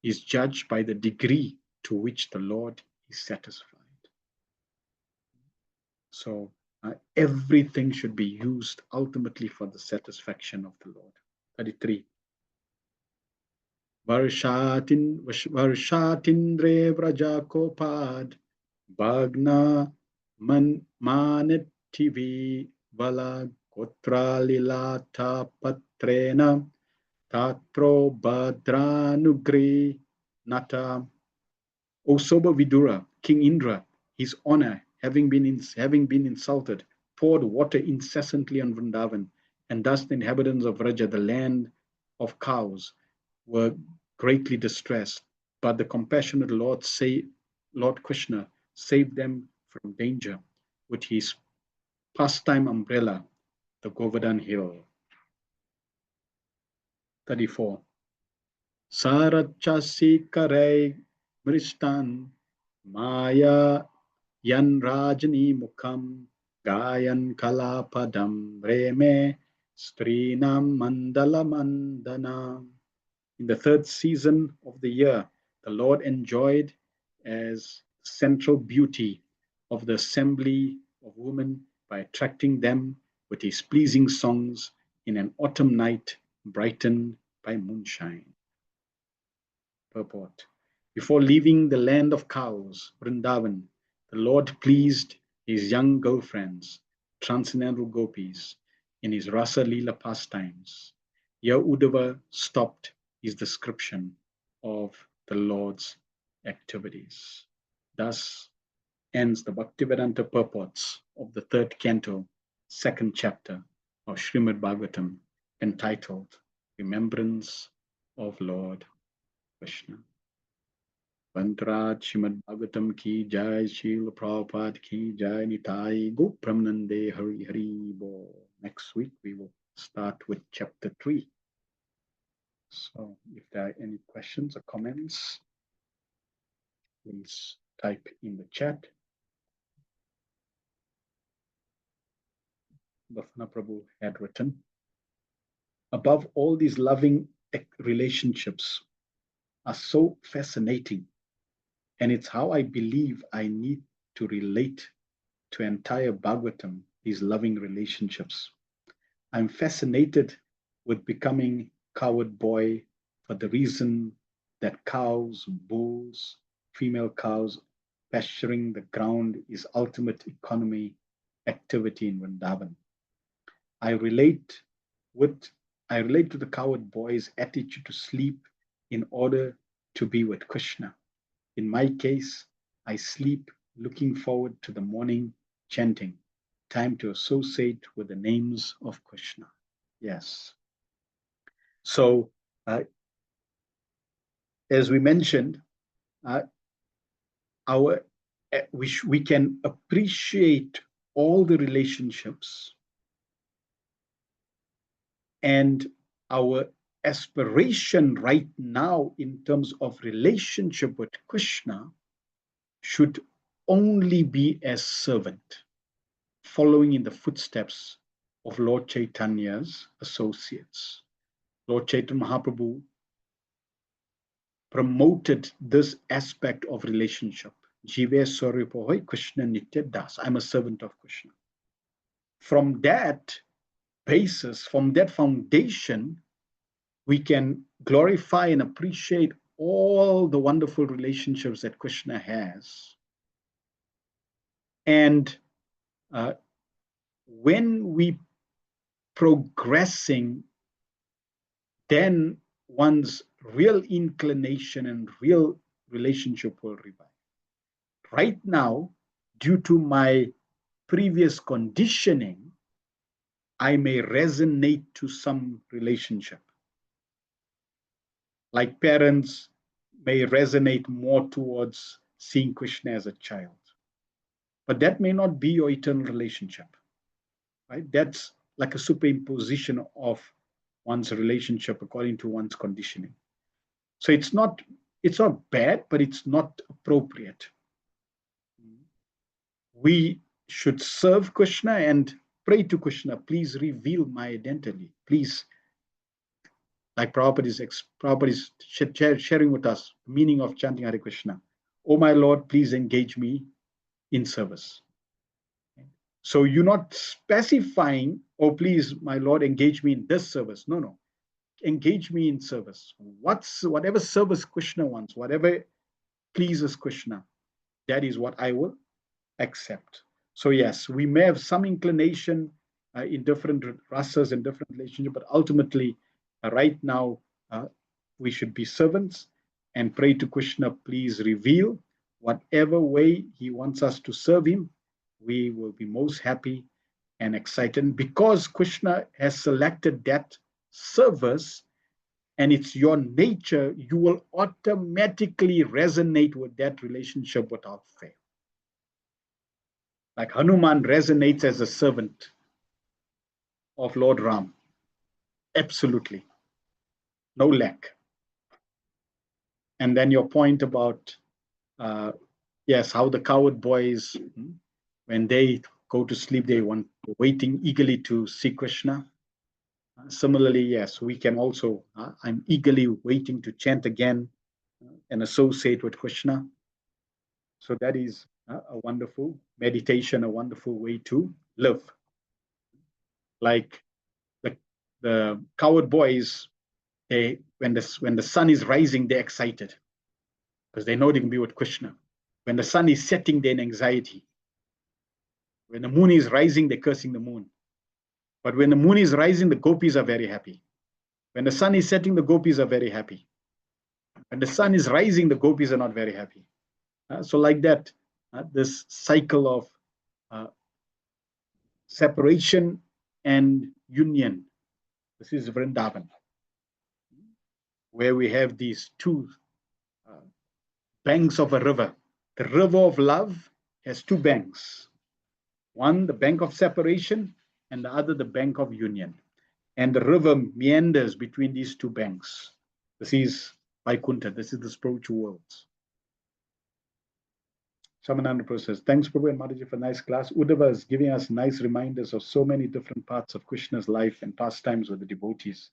is judged by the degree to which the Lord is satisfied. So everything should be used ultimately for the satisfaction of the Lord. 33. Varshatindre Vrajakopad Bhagna Manetivi Vala Kotralilata Patrena Tatro Badranugri Nata. O sober Vidura, King Indra, his honor, having been insulted, poured water incessantly on Vrindavan, and thus the inhabitants of Vraja, the land of cows, were greatly distressed. But the compassionate Lord Krishna saved them from danger with his pastime umbrella, the Govardhan hill. 34. Sarachasi Karai Mristan Maya Yan Rajani Mukham Gayan Kalapadam Reme Strinam Mandala Mandana. In the third season of the year, the Lord enjoyed as central beauty of the assembly of women by attracting them with his pleasing songs in an autumn night brightened by moonshine. Purport. Before leaving the land of cows, Vrindavan, the Lord pleased his young girlfriends, transcendental gopis, in his Rasa Leela pastimes. Here Uddhava stopped his description of the Lord's activities. Thus, ends the Bhaktivedanta purports of the third canto, second chapter of Srimad Bhagavatam, entitled Remembrance of Lord Krishna. Vantraj Srimad Bhagavatam ki jai, Srila Prabhupada ki jai, Nitai Go Pramanande Hari Hari Bo. Next week we will start with chapter 3. So if there are any questions or comments, please type in the chat. Bhavana Prabhu had written, above all, these loving relationships are so fascinating, and it's how I believe I need to relate to entire Bhagavatam, these loving relationships. I'm fascinated with becoming coward boy for the reason that cows, bulls, female cows pasturing the ground is ultimate economy activity in Vrindavan. I relate to the coward boy's attitude to sleep in order to be with Krishna. In my case, I sleep looking forward to the morning chanting, time to associate with the names of Krishna. Yes. So, as we mentioned, we can appreciate all the relationships, and our aspiration right now in terms of relationship with Krishna should only be as servant, following in the footsteps of Lord Chaitanya's associates. Lord Chaitanya Mahaprabhu promoted this aspect of relationship. Jive Swarupa Krishna Nitya Das. I'm a servant of Krishna. From that basis, from that foundation, we can glorify and appreciate all the wonderful relationships that Krishna has. And when we progressing, then one's real inclination and real relationship will revive. Right now, due to my previous conditioning, I may resonate to some relationship. Like parents may resonate more towards seeing Krishna as a child. But that may not be your eternal relationship, right? That's like a superimposition of one's relationship according to one's conditioning. So it's not bad, but it's not appropriate. We should serve Krishna and pray to Krishna, please reveal my identity. Please, like Prabhupada is sharing with us the meaning of chanting Hare Krishna. Oh my Lord, please engage me in service. So you're not specifying, oh please, my Lord, engage me in this service. No. Engage me in service. Whatever service Krishna wants, whatever pleases Krishna, that is what I will accept. So yes, we may have some inclination in different rasas and different relationships, but ultimately, right now, we should be servants and pray to Krishna, please reveal whatever way he wants us to serve him. We will be most happy and excited because Krishna has selected that service and it's your nature, you will automatically resonate with that relationship without fail. Like Hanuman resonates as a servant of Lord Ram. Absolutely. No lack. And then your point about, yes, how the coward boys, when they go to sleep, they want waiting eagerly to see Krishna. Similarly, yes, we can also, I'm eagerly waiting to chant again and associate with Krishna. So that is a wonderful meditation, a wonderful way to live. Like the coward boys, when the sun is rising, they're excited because they know they can be with Krishna. When the sun is setting, they're in anxiety. When the moon is rising, they're cursing the moon. But when the moon is rising, the gopis are very happy. When the sun is setting, the gopis are very happy. When the sun is rising, the gopis are not very happy. So like that, this cycle of separation and union. This is Vrindavan, where we have these two banks of a river. The river of love has two banks. One, the bank of separation, and the other, the bank of union. And the river meanders between these two banks. This is Vaikuntha. This is the spiritual world. Shamananda says, thanks, Prabhu and Mataji, for a nice class. Uddhava is giving us nice reminders of so many different parts of Krishna's life and pastimes with the devotees.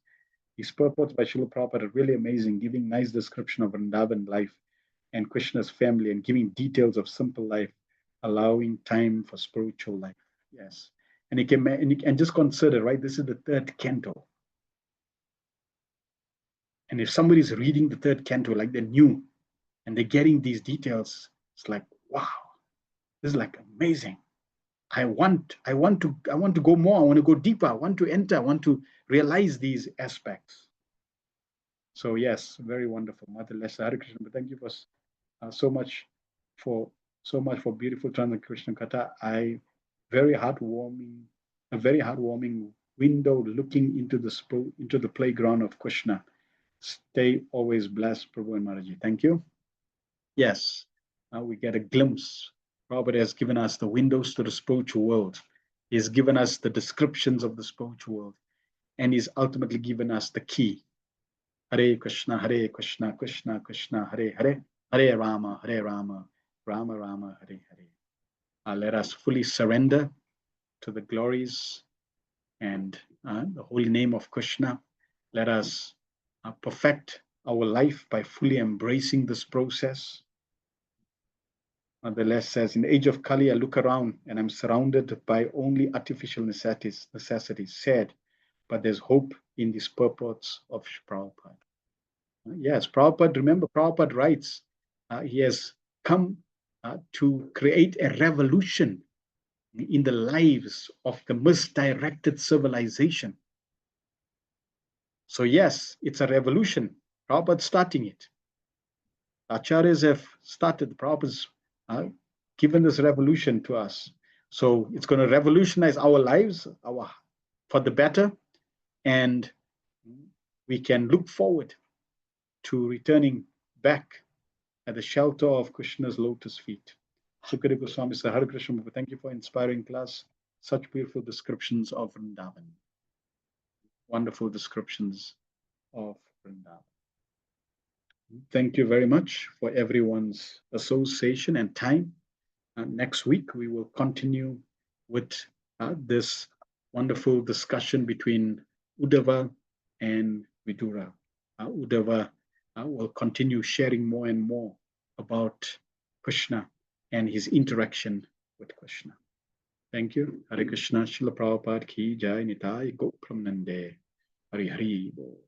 His purports by Srila Prabhupada are really amazing, giving nice description of Vrindavan life and Krishna's family and giving details of simple life, allowing time for spiritual life. Yes. And you can just consider, right? This is the third canto. And if somebody's reading the third canto like they're new and they're getting these details, it's like, wow, this is like amazing. I want to go more. I want to go deeper. I want to enter. I want to realize these aspects. So yes, very wonderful. Mother Lesa Hare Krishna. But thank you for so much for beautiful Chandra Krishna Katha. A very heartwarming window looking into the playground of Krishna. Stay always blessed, Prabhu and Mataji. Thank you. Yes, now we get a glimpse. Robert has given us the windows to the spiritual world. He has given us the descriptions of the spiritual world. And he's ultimately given us the key. Hare Krishna, Krishna Krishna, Hare Hare, Hare Rama, Rama Rama, Hare Hare. Let us fully surrender to the glories and the holy name of Krishna. Let us perfect our life by fully embracing this process. The says, in the age of Kali, I look around and I'm surrounded by only artificial necessities. Sad, but there's hope in these purports of Prabhupada. Yes, remember, Prabhupada writes, he has come to create a revolution in the lives of the misdirected civilization. So yes, it's a revolution. Prabhupada starting it. Acharyas have started, Prabhupada's given this revolution to us. So it's going to revolutionize our lives, for the better, and we can look forward to returning back at the shelter of Krishna's lotus feet. Sukadeva Goswami said, Hare Krishna, thank you for inspiring class. Such beautiful descriptions of Vrindavan. Wonderful descriptions of Vrindavan. Thank you very much for everyone's association and time. Next week, we will continue with this wonderful discussion between Uddhava and Vidura. Uddhava will continue sharing more and more about Krishna and his interaction with Krishna. Thank you. Hare Krishna, Srila Prabhupada ki jai, Nitai Gopram Nande. Hari Hari Bo.